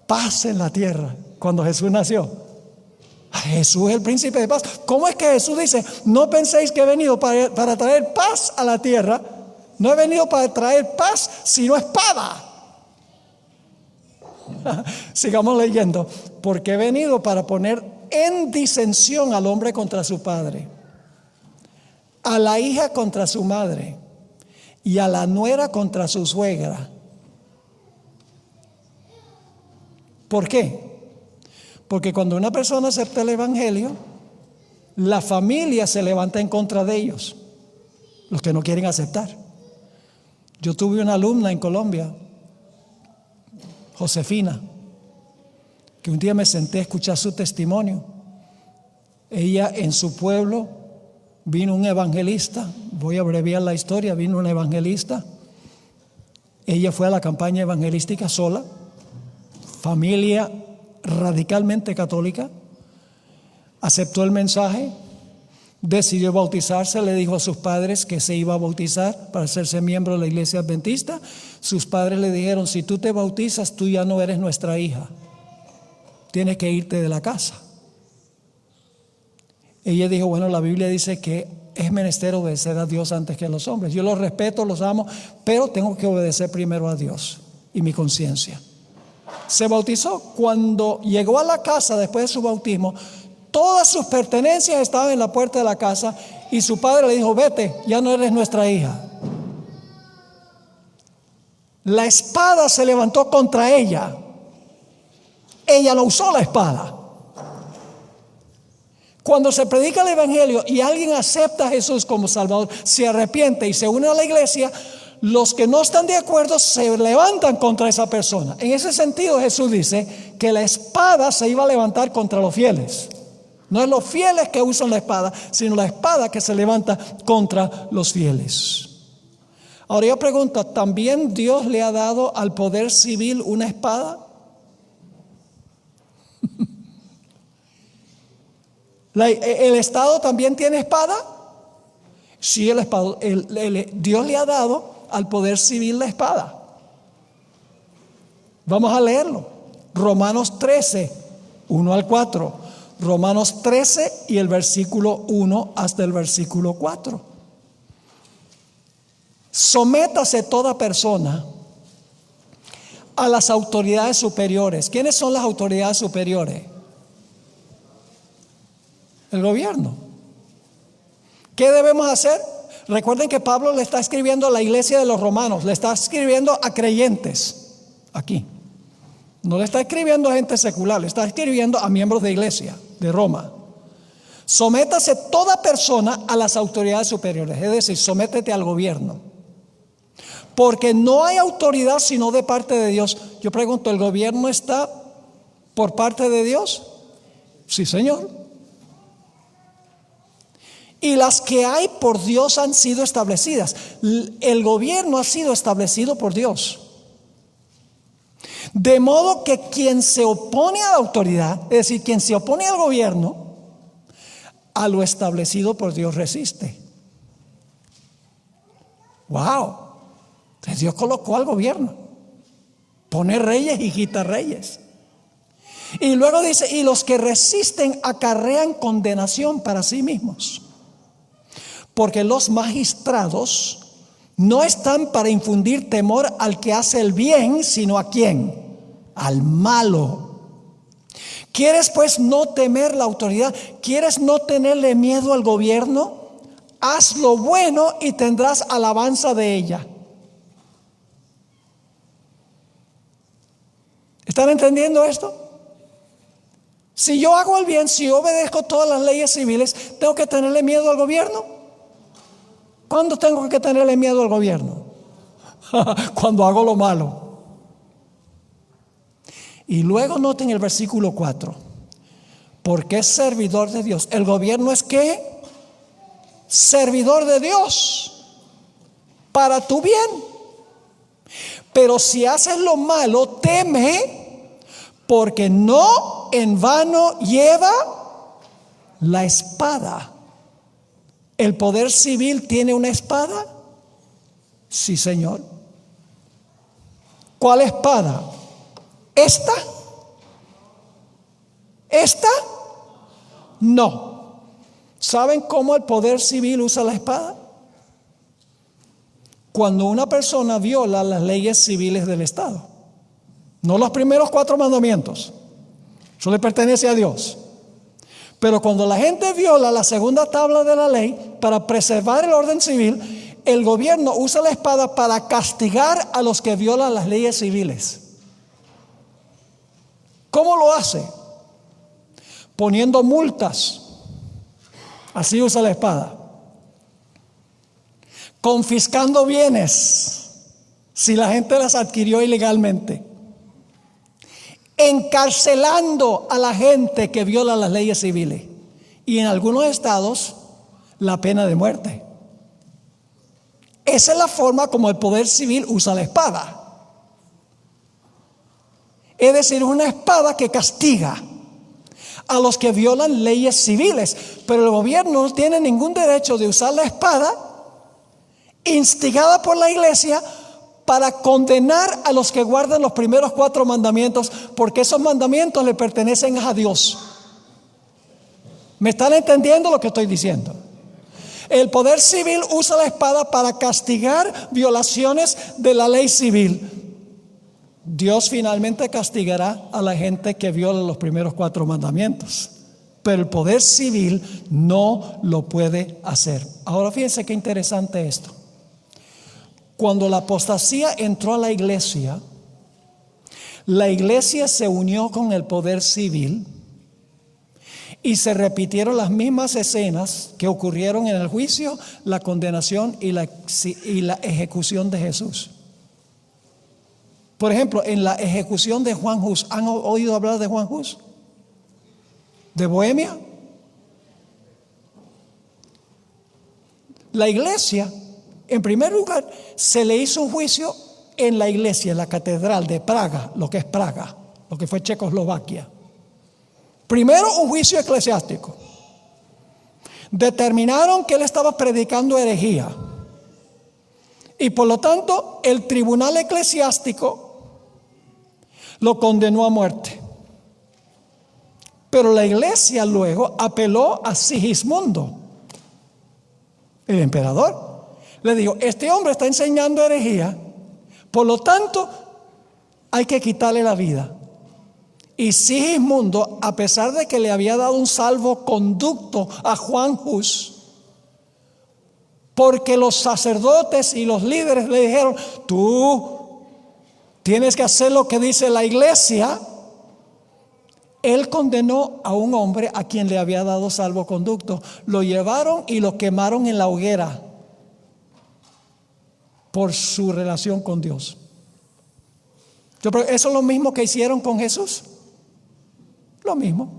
[SPEAKER 1] paz en la tierra cuando Jesús nació? Jesús es el príncipe de paz. ¿Cómo es que Jesús dice: no penséis que he venido para traer paz a la tierra? No he venido para traer paz, sino espada. Sigamos leyendo. Porque he venido para poner en disensión al hombre contra su padre, a la hija contra su madre, y a la nuera contra su suegra. ¿Por qué? Porque cuando una persona acepta el evangelio, la familia se levanta en contra de ellos, los que no quieren aceptar. Yo tuve una alumna en Colombia, Josefina, que un día me senté a escuchar su testimonio. Ella, en su pueblo, vino un evangelista. Voy a abreviar la historia. Vino un evangelista. Ella fue a la campaña evangelística sola, familia radicalmente católica, aceptó el mensaje, decidió bautizarse, le dijo a sus padres que se iba a bautizar para hacerse miembro de la iglesia adventista. Sus padres le dijeron: si tú te bautizas, tú ya no eres nuestra hija, tienes que irte de la casa. Ella dijo: bueno, la Biblia dice que es menester obedecer a Dios antes que a los hombres. Yo los respeto, los amo, pero tengo que obedecer primero a Dios y mi conciencia. Se bautizó. Cuando llegó a la casa después de su bautismo, todas sus pertenencias estaban en la puerta de la casa, y su padre le dijo: vete, ya no eres nuestra hija. La espada se levantó contra ella. Ella no usó la espada. Cuando se predica el evangelio y alguien acepta a Jesús como Salvador, se arrepiente y se une a la iglesia, los que no están de acuerdo se levantan contra esa persona. En ese sentido, Jesús dice que la espada se iba a levantar contra los fieles. No es los fieles que usan la espada, sino la espada que se levanta contra los fieles. Ahora yo pregunto: ¿también Dios le ha dado al poder civil una espada? ¿El Estado también tiene espada? Sí, Dios le ha dado al poder civil la espada. Vamos a leerlo. Romanos 13, 1 al 4. Romanos 13 y el versículo 1 hasta el versículo 4. Sométase toda persona a las autoridades superiores. ¿Quiénes son las autoridades superiores? El gobierno. ¿Qué debemos hacer? Recuerden que Pablo le está escribiendo a la iglesia de los romanos, le está escribiendo a creyentes aquí. No le está escribiendo a gente secular, le está escribiendo a miembros de iglesia de Roma. Sométase toda persona a las autoridades superiores, es decir, sométete al gobierno. Porque no hay autoridad sino de parte de Dios. Yo pregunto: ¿el gobierno está por parte de Dios? Sí, Señor. Y las que hay por Dios han sido establecidas. El gobierno ha sido establecido por Dios. De modo que quien se opone a la autoridad, es decir, quien se opone al gobierno, a lo establecido por Dios resiste. Wow. Entonces Dios colocó al gobierno, pone reyes y quita reyes. Y luego dice, y los que resisten acarrean condenación para sí mismos. Porque los magistrados no están para infundir temor al que hace el bien, sino ¿a quién? Al malo. ¿Quieres pues no temer la autoridad? ¿Quieres no tenerle miedo al gobierno? Haz lo bueno y tendrás alabanza de ella. ¿Están entendiendo esto? Si yo hago el bien, si yo obedezco todas las leyes civiles, ¿tengo que tenerle miedo al gobierno? ¿Cuándo tengo que tenerle miedo al gobierno? Cuando hago lo malo. Y luego noten el versículo 4. Porque es servidor de Dios. ¿El gobierno es qué? Servidor de Dios. Para tu bien. Pero si haces lo malo, teme, porque no en vano lleva la espada. ¿El poder civil tiene una espada? Sí, Señor. ¿Cuál espada? ¿Esta? ¿Esta? No. ¿Saben cómo el poder civil usa la espada? Cuando una persona viola las leyes civiles del Estado. No los primeros 4 mandamientos. Eso le pertenece a Dios. Pero cuando la gente viola la segunda tabla de la ley para preservar el orden civil, el gobierno usa la espada para castigar a los que violan las leyes civiles. ¿Cómo lo hace? Poniendo multas. Así usa la espada. Confiscando bienes si la gente las adquirió ilegalmente. Encarcelando a la gente que viola las leyes civiles. Y en algunos estados, la pena de muerte. Esa es la forma como el poder civil usa la espada. Es decir, una espada que castiga a los que violan leyes civiles. Pero el gobierno no tiene ningún derecho de usar la espada instigada por la iglesia para condenar a los que guardan los primeros 4 mandamientos, porque esos mandamientos le pertenecen a Dios. ¿Me están entendiendo lo que estoy diciendo? El poder civil usa la espada para castigar violaciones de la ley civil. Dios finalmente castigará a la gente que viola los primeros 4 mandamientos, pero el poder civil no lo puede hacer. Ahora fíjense qué interesante esto. Cuando la apostasía entró a la iglesia se unió con el poder civil y se repitieron las mismas escenas que ocurrieron en el juicio, la condenación y la ejecución de Jesús. Por ejemplo, en la ejecución de Juan Hus, ¿han oído hablar de Juan Hus? ¿De Bohemia? La iglesia, en primer lugar, se le hizo un juicio en la iglesia, en la catedral de Praga, lo que es Praga, lo que fue Checoslovaquia. Primero, un juicio eclesiástico. Determinaron que él estaba predicando herejía. Y por lo tanto, el tribunal eclesiástico lo condenó a muerte. Pero la iglesia luego apeló a Sigismundo, el emperador. Le dijo, este hombre está enseñando herejía, por lo tanto, hay que quitarle la vida. Y Sigismundo, a pesar de que le había dado un salvoconducto a Juan Hus, porque los sacerdotes y los líderes le dijeron, tú tienes que hacer lo que dice la iglesia, él condenó a un hombre a quien le había dado salvoconducto. Lo llevaron y lo quemaron en la hoguera por su relación con Dios. ¿Eso es lo mismo que hicieron con Jesús? Lo mismo.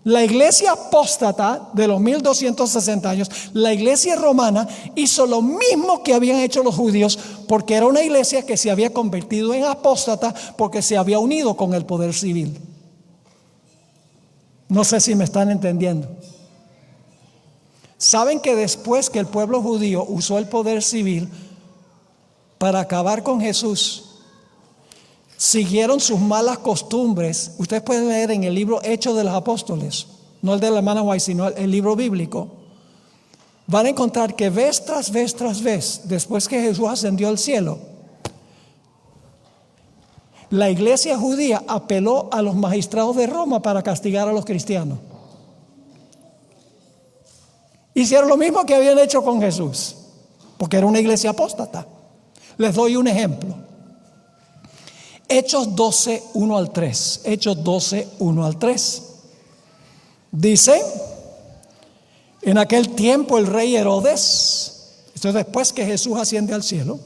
[SPEAKER 1] La iglesia apóstata de los 1260 años, la iglesia romana, hizo lo mismo que habían hecho los judíos, porque era una iglesia que se había convertido en apóstata porque se había unido con el poder civil. No sé si me están entendiendo. ¿Saben que después que el pueblo judío usó el poder civil para acabar con Jesús, siguieron sus malas costumbres? Ustedes pueden leer en el libro Hechos de los Apóstoles, no el de la hermana White, sino el libro bíblico. Van a encontrar que vez tras vez tras vez, después que Jesús ascendió al cielo, la iglesia judía apeló a los magistrados de Roma para castigar a los cristianos. Hicieron lo mismo que habían hecho con Jesús, porque era una iglesia apóstata. Les doy un ejemplo. Hechos 12, 1 al 3. Hechos 12, 1 al 3. Dice: en aquel tiempo el rey Herodes, esto es después que Jesús asciende al cielo,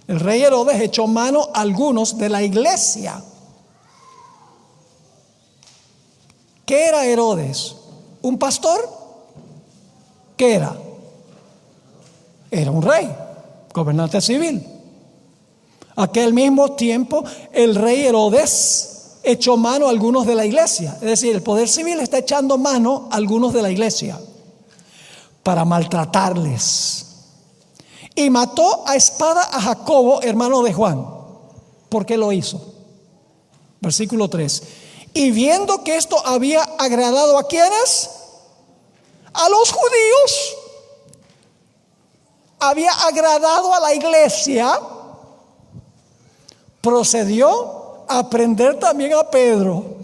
[SPEAKER 1] el rey Herodes echó mano a algunos de la iglesia. ¿Qué era Herodes? ¿Un pastor? ¿Qué era? Era un rey, gobernante civil. Aquel mismo tiempo el rey Herodes echó mano a algunos de la iglesia. Es decir, el poder civil está echando mano a algunos de la iglesia para maltratarles. Y mató a espada a Jacobo, hermano de Juan. ¿Por qué lo hizo? Versículo 3. Y viendo que esto había agradado a ¿quiénes? A los judíos. Había agradado a la iglesia. Procedió a prender también a Pedro.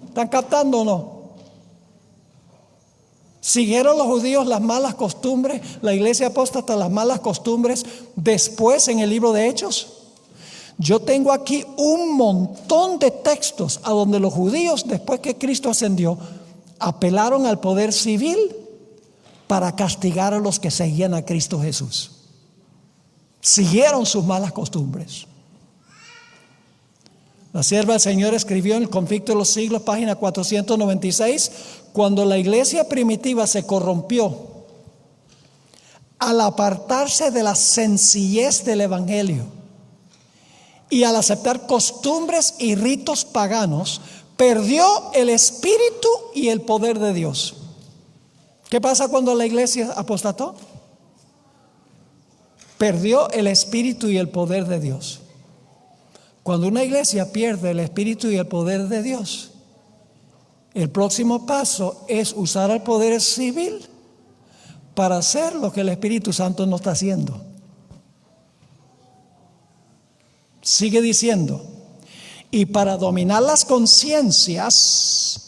[SPEAKER 1] ¿Están captando o no? Siguieron los judíos las malas costumbres, la iglesia apóstata las malas costumbres después en el libro de Hechos. Yo tengo aquí un montón de textos a donde los judíos, después que Cristo ascendió, apelaron al poder civil para castigar a los que seguían a Cristo Jesús. Siguieron sus malas costumbres. La sierva del Señor escribió en el Conflicto de los Siglos, página 496, cuando la iglesia primitiva se corrompió al apartarse de la sencillez del evangelio y al aceptar costumbres y ritos paganos, perdió el espíritu y el poder de Dios. ¿Qué pasa cuando la iglesia apostató? Perdió el espíritu y el poder de Dios. Cuando una iglesia pierde el espíritu y el poder de Dios, el próximo paso es usar el poder civil para hacer lo que el Espíritu Santo no está haciendo. Sigue diciendo: y para dominar las conciencias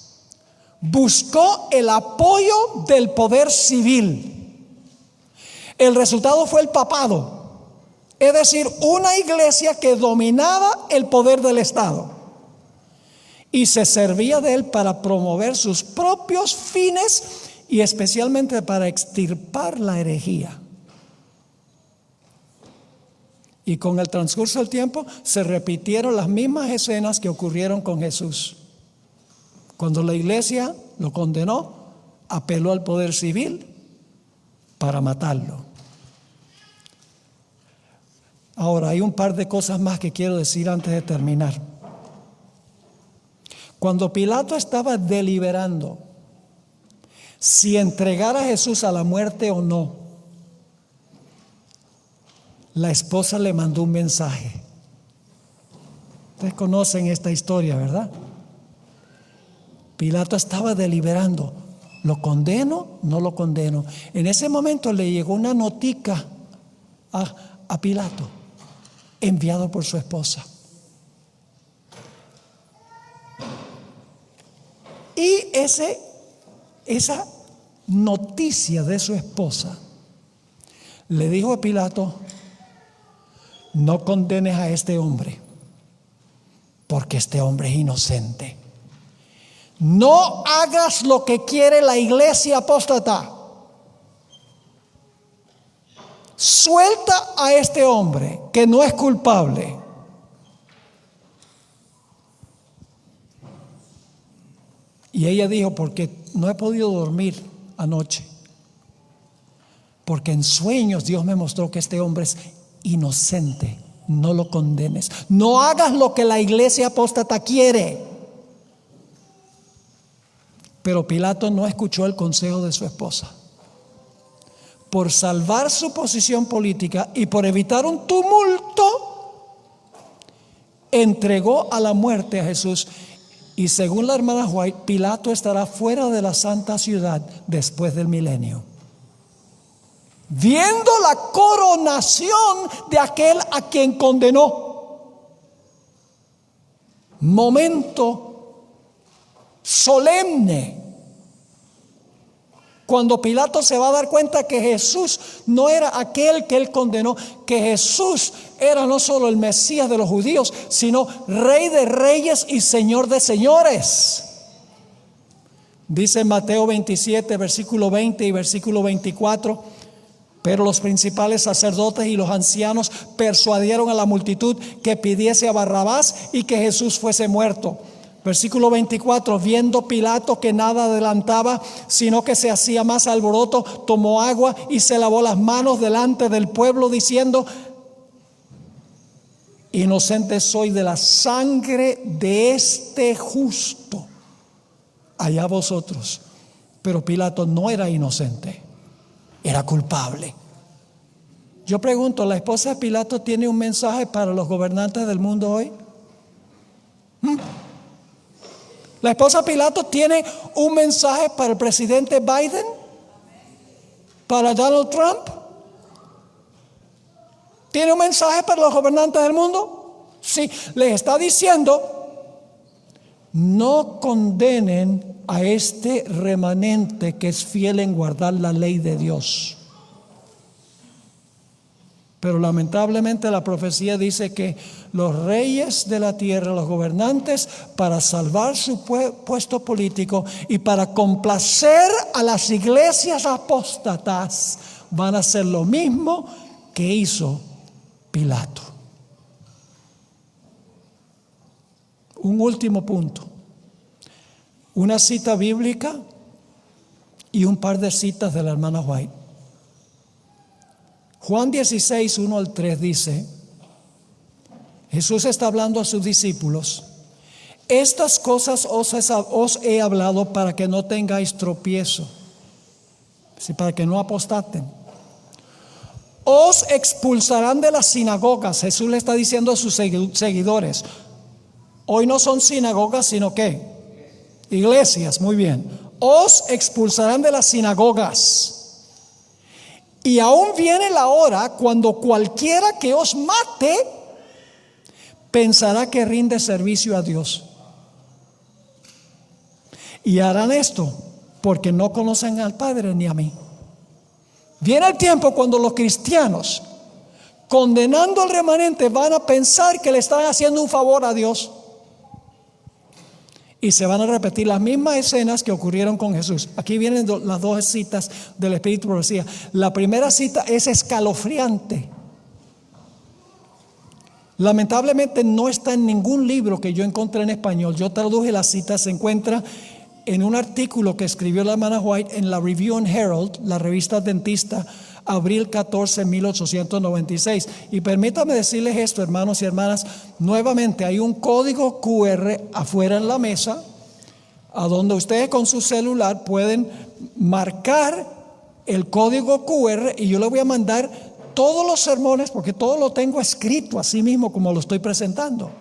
[SPEAKER 1] buscó el apoyo del poder civil. El resultado fue el papado, es decir, una iglesia que dominaba el poder del Estado y se servía de él para promover sus propios fines y especialmente para extirpar la herejía. Y con el transcurso del tiempo se repitieron las mismas escenas que ocurrieron con Jesús. Cuando la iglesia lo condenó, apeló al poder civil para matarlo. Ahora, hay un par de cosas más que quiero decir antes de terminar. Cuando Pilato estaba deliberando si entregar a Jesús a la muerte o no, la esposa le mandó un mensaje. Ustedes conocen esta historia, ¿verdad? Pilato estaba deliberando: ¿lo condeno? ¿No lo condeno? En ese momento le llegó una notica a Pilato, enviado por su esposa. Y esa noticia de su esposa le dijo a Pilato: no condenes a este hombre, porque este hombre es inocente. No hagas lo que quiere la iglesia apóstata. Suelta a este hombre que no es culpable. Y ella dijo, porque no he podido dormir anoche, porque en sueños Dios me mostró que este hombre es inocente. No lo condenes. No hagas lo que la iglesia apóstata quiere. Pero Pilato no escuchó el consejo de su esposa. Por salvar su posición política y por evitar un tumulto, entregó a la muerte a Jesús. Y según la hermana White, Pilato estará fuera de la santa ciudad después del milenio, viendo la coronación de aquel a quien condenó. Momento solemne, cuando Pilato se va a dar cuenta que Jesús no era aquel que él condenó, que Jesús era no solo el Mesías de los judíos, sino Rey de reyes y Señor de señores. Dice Mateo 27, versículo 20 y versículo 24: pero los principales sacerdotes y los ancianos persuadieron a la multitud que pidiese a Barrabás y que Jesús fuese muerto. Versículo 24: viendo Pilato que nada adelantaba, sino que se hacía más alboroto, tomó agua y se lavó las manos delante del pueblo, diciendo: inocente soy de la sangre de este justo, allá vosotros. Pero Pilato no era inocente, era culpable. Yo pregunto, ¿la esposa de Pilato tiene un mensaje para los gobernantes del mundo hoy? ¿La esposa de Pilato tiene un mensaje para el presidente Biden? ¿Para Donald Trump? ¿Tiene un mensaje para los gobernantes del mundo? Sí, les está diciendo: no condenen a este remanente que es fiel en guardar la ley de Dios. Pero lamentablemente la profecía dice que los reyes de la tierra, los gobernantes, para salvar su puesto político y para complacer a las iglesias apóstatas, van a hacer lo mismo que hizo Pilato. Un último punto. Una cita bíblica y un par de citas de la hermana White. Juan 16, 1 al 3 dice, Jesús está hablando a sus discípulos: estas cosas os he hablado para que no tengáis tropiezo, para que no apostaten. Os expulsarán de las sinagogas. Jesús le está diciendo a sus seguidores: hoy no son sinagogas, sino ¿qué? Iglesias, muy bien. Os expulsarán de las sinagogas. Y aún viene la hora cuando cualquiera que os mate pensará que rinde servicio a Dios. Y harán esto porque no conocen al Padre ni a mí. Viene el tiempo cuando los cristianos, condenando al remanente, van a pensar que le están haciendo un favor a Dios. Y se van a repetir las mismas escenas que ocurrieron con Jesús. Aquí vienen las dos citas del Espíritu de Profecía. La primera cita es escalofriante. Lamentablemente no está en ningún libro que yo encontré en español. Yo traduje la cita, se encuentra en un artículo que escribió la hermana White en la Review and Herald, la revista adventista, abril 14, 1896. Y permítame decirles esto, hermanos y hermanas, nuevamente hay un código QR afuera en la mesa, a donde ustedes con su celular pueden marcar el código QR, y yo le voy a mandar todos los sermones, porque todo lo tengo escrito así mismo como lo estoy presentando.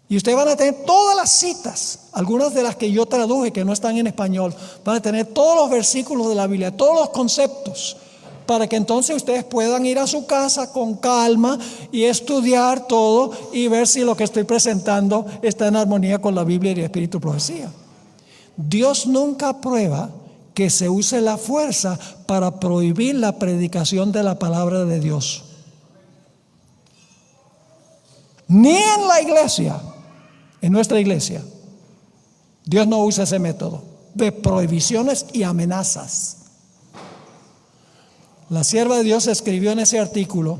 [SPEAKER 1] Y ustedes van a tener todas las citas, algunas de las que yo traduje que no están en español. Van a tener todos los versículos de la Biblia, todos los conceptos, para que entonces ustedes puedan ir a su casa con calma y estudiar todo y ver si lo que estoy presentando está en armonía con la Biblia y el Espíritu de Profecía. Dios nunca aprueba que se use la fuerza para prohibir la predicación de la palabra de Dios. Ni en la iglesia, en nuestra iglesia, Dios no usa ese método de prohibiciones y amenazas. La sierva de Dios escribió en ese artículo: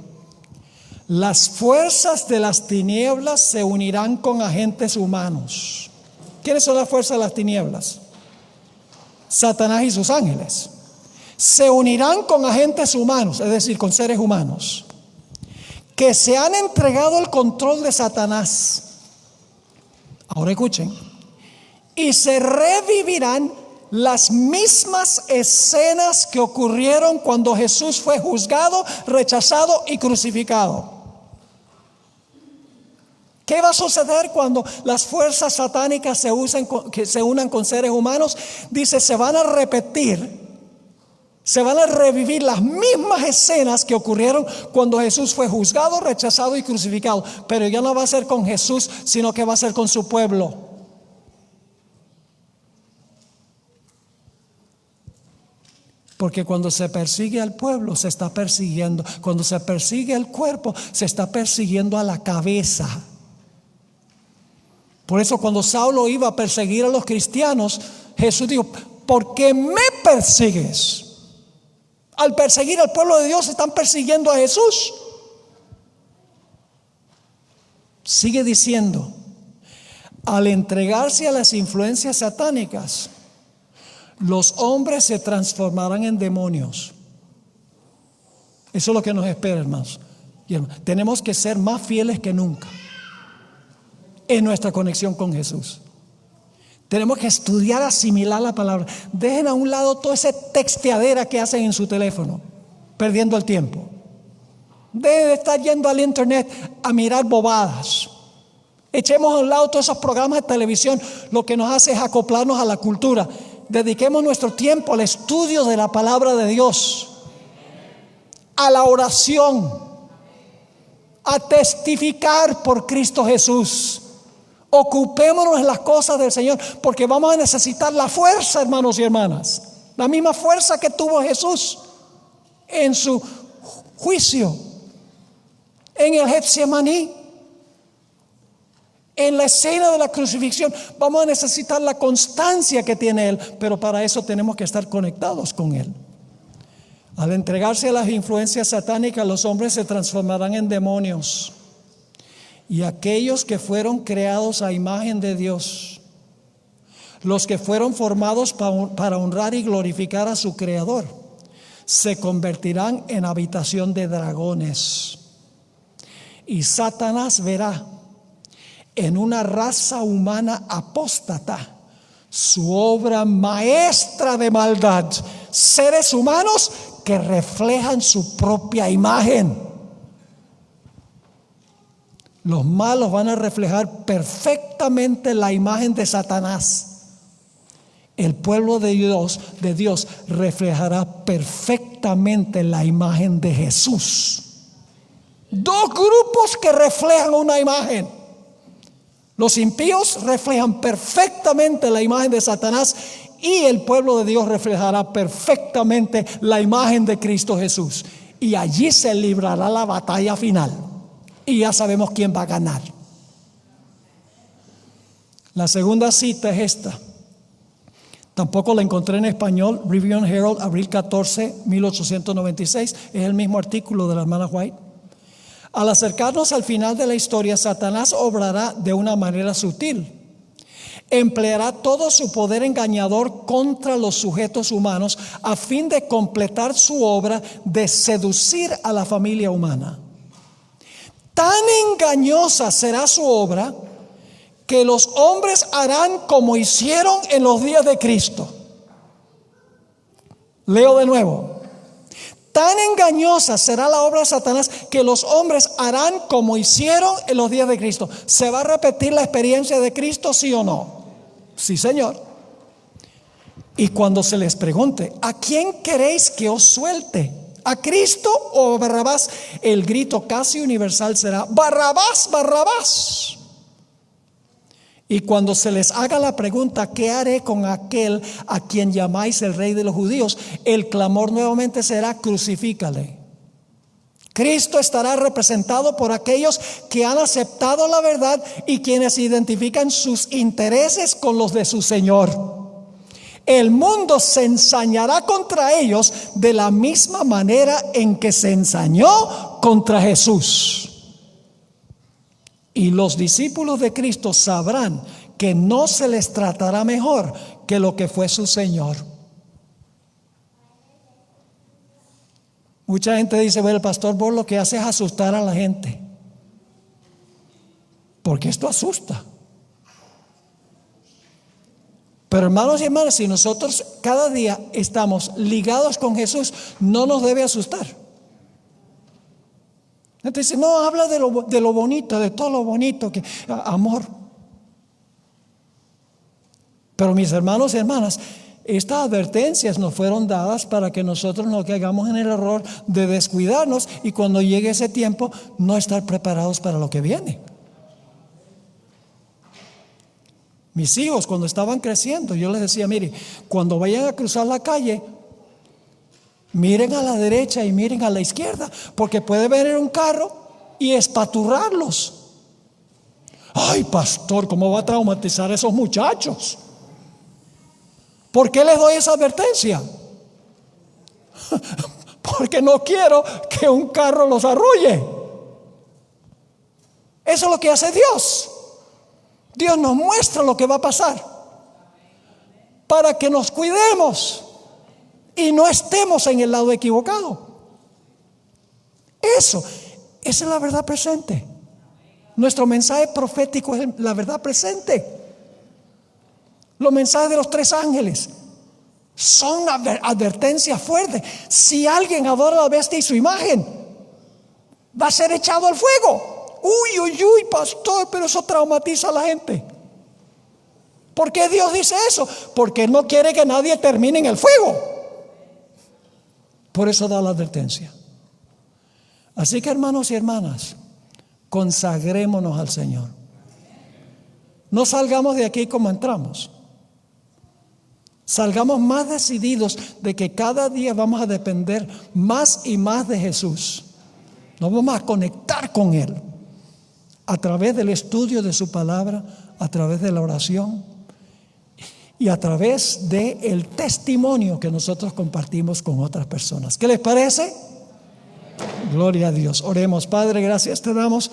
[SPEAKER 1] las fuerzas de las tinieblas se unirán con agentes humanos. ¿Quiénes son las fuerzas de las tinieblas? Satanás y sus ángeles, se unirán con agentes humanos, es decir, con seres humanos, que se han entregado el control de Satanás. Ahora escuchen. Y se revivirán las mismas escenas que ocurrieron cuando Jesús fue juzgado, rechazado y crucificado. ¿Qué va a suceder cuando las fuerzas satánicas se unan con seres humanos? Dice, se van a repetir, se van a revivir las mismas escenas que ocurrieron cuando Jesús fue juzgado, rechazado y crucificado. Pero ya no va a ser con Jesús, sino que va a ser con su pueblo. Porque cuando se persigue al pueblo, se está persiguiendo. Cuando se persigue al cuerpo, se está persiguiendo a la cabeza. Por eso cuando Saulo iba a perseguir a los cristianos, Jesús dijo, ¿por qué me persigues? Al perseguir al pueblo de Dios, están persiguiendo a Jesús. Sigue diciendo, al entregarse a las influencias satánicas, los hombres se transformarán en demonios. Eso es lo que nos espera, hermanos. Tenemos que ser más fieles que nunca en nuestra conexión con Jesús. Tenemos que estudiar, asimilar la palabra. Dejen a un lado toda esa texteadera que hacen en su teléfono, perdiendo el tiempo. Dejen de estar yendo al internet a mirar bobadas. Echemos a un lado todos esos programas de televisión. Lo que nos hace es acoplarnos a la cultura. Dediquemos nuestro tiempo al estudio de la palabra de Dios, a la oración, a testificar por Cristo Jesús. Ocupémonos en las cosas del Señor, porque vamos a necesitar la fuerza, hermanos y hermanas, la misma fuerza que tuvo Jesús en su juicio en el Getsemaní, en la escena de la crucifixión. Vamos a necesitar la constancia que tiene Él, pero para eso tenemos que estar conectados con Él. Al entregarse a las influencias satánicas, los hombres se transformarán en demonios. Y aquellos que fueron creados a imagen de Dios, los que fueron formados para honrar y glorificar a su Creador, se convertirán en habitación de dragones. Y Satanás verá en una raza humana apóstata su obra maestra de maldad, seres humanos que reflejan su propia imagen. Los malos van a reflejar perfectamente la imagen de Satanás. El pueblo de Dios reflejará perfectamente la imagen de Jesús. Dos grupos que reflejan una imagen. Los impíos reflejan perfectamente la imagen de Satanás, y el pueblo de Dios reflejará perfectamente la imagen de Cristo Jesús. Y allí se librará la batalla final. Y ya sabemos quién va a ganar. La segunda cita es esta. Tampoco la encontré en español. Review and Herald, abril 14, 1896. Es el mismo artículo de la hermana White. Al acercarnos al final de la historia, Satanás obrará de una manera sutil. Empleará todo su poder engañador contra los sujetos humanos a fin de completar su obra de seducir a la familia humana. Tan engañosa será su obra que los hombres harán como hicieron en los días de Cristo. Leo de nuevo. Tan engañosa será la obra de Satanás que los hombres harán como hicieron en los días de Cristo. ¿Se va a repetir la experiencia de Cristo, sí o no? Sí, Señor. Y cuando se les pregunte, ¿a quién queréis que os suelte? ¿A Cristo o a Barrabás? El grito casi universal será: Barrabás, Barrabás. Y cuando se les haga la pregunta, ¿qué haré con aquel a quien llamáis el rey de los judíos?, el clamor nuevamente será: crucifícale. Cristo estará representado por aquellos que han aceptado la verdad y quienes identifican sus intereses con los de su Señor. El mundo se ensañará contra ellos de la misma manera en que se ensañó contra Jesús. Y los discípulos de Cristo sabrán que no se les tratará mejor que lo que fue su Señor. Mucha gente dice, bueno, el pastor vos lo que hace es asustar a la gente. Porque esto asusta. Pero hermanos y hermanas, si nosotros cada día estamos ligados con Jesús, no nos debe asustar. Entonces, no, habla de lo bonito, de todo lo bonito, amor. Pero mis hermanos y hermanas, estas advertencias nos fueron dadas para que nosotros no caigamos en el error de descuidarnos y cuando llegue ese tiempo no estar preparados para lo que viene. Mis hijos cuando estaban creciendo, yo les decía, mire, cuando vayan a cruzar la calle, miren a la derecha y miren a la izquierda, porque puede venir un carro y espaturrarlos. Ay, pastor, ¿cómo va a traumatizar a esos muchachos? ¿Por qué les doy esa advertencia? Porque no quiero que un carro los arrulle. Eso es lo que hace Dios. Dios nos muestra lo que va a pasar para que nos cuidemos y no estemos en el lado equivocado. Esa es la verdad presente. Nuestro mensaje profético es la verdad presente. Los mensajes de los 3 ángeles son advertencias fuertes. Si alguien adora a la bestia y su imagen, va a ser echado al fuego. Uy, pastor, pero eso traumatiza a la gente. ¿Por qué Dios dice eso? Porque Él no quiere que nadie termine en el fuego. Por eso da la advertencia. Así que hermanos y hermanas, consagrémonos al Señor. No salgamos de aquí como entramos. Salgamos más decididos de que cada día vamos a depender más y más de Jesús. Nos vamos a conectar con Él a través del estudio de su palabra, a través de la oración y a través del testimonio que nosotros compartimos con otras personas. ¿Qué les parece? Gloria a Dios. Oremos. Padre, gracias te damos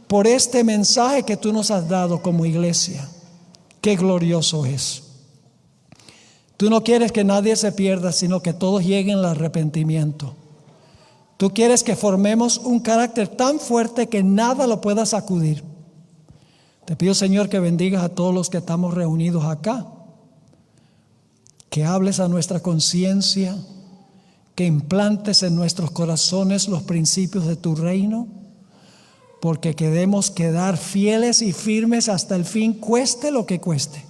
[SPEAKER 1] por este mensaje que tú nos has dado como iglesia. Qué glorioso es. Tú no quieres que nadie se pierda, sino que todos lleguen al arrepentimiento. Tú quieres que formemos un carácter tan fuerte que nada lo pueda sacudir. Te pido, Señor, que bendigas a todos los que estamos reunidos acá. Que hables a nuestra conciencia, que implantes en nuestros corazones los principios de tu reino, porque queremos quedar fieles y firmes hasta el fin, cueste lo que cueste.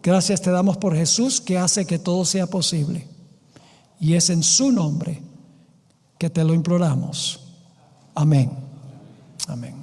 [SPEAKER 1] Gracias te damos por Jesús, que hace que todo sea posible. Y es en su nombre que te lo imploramos. Amén. Amén.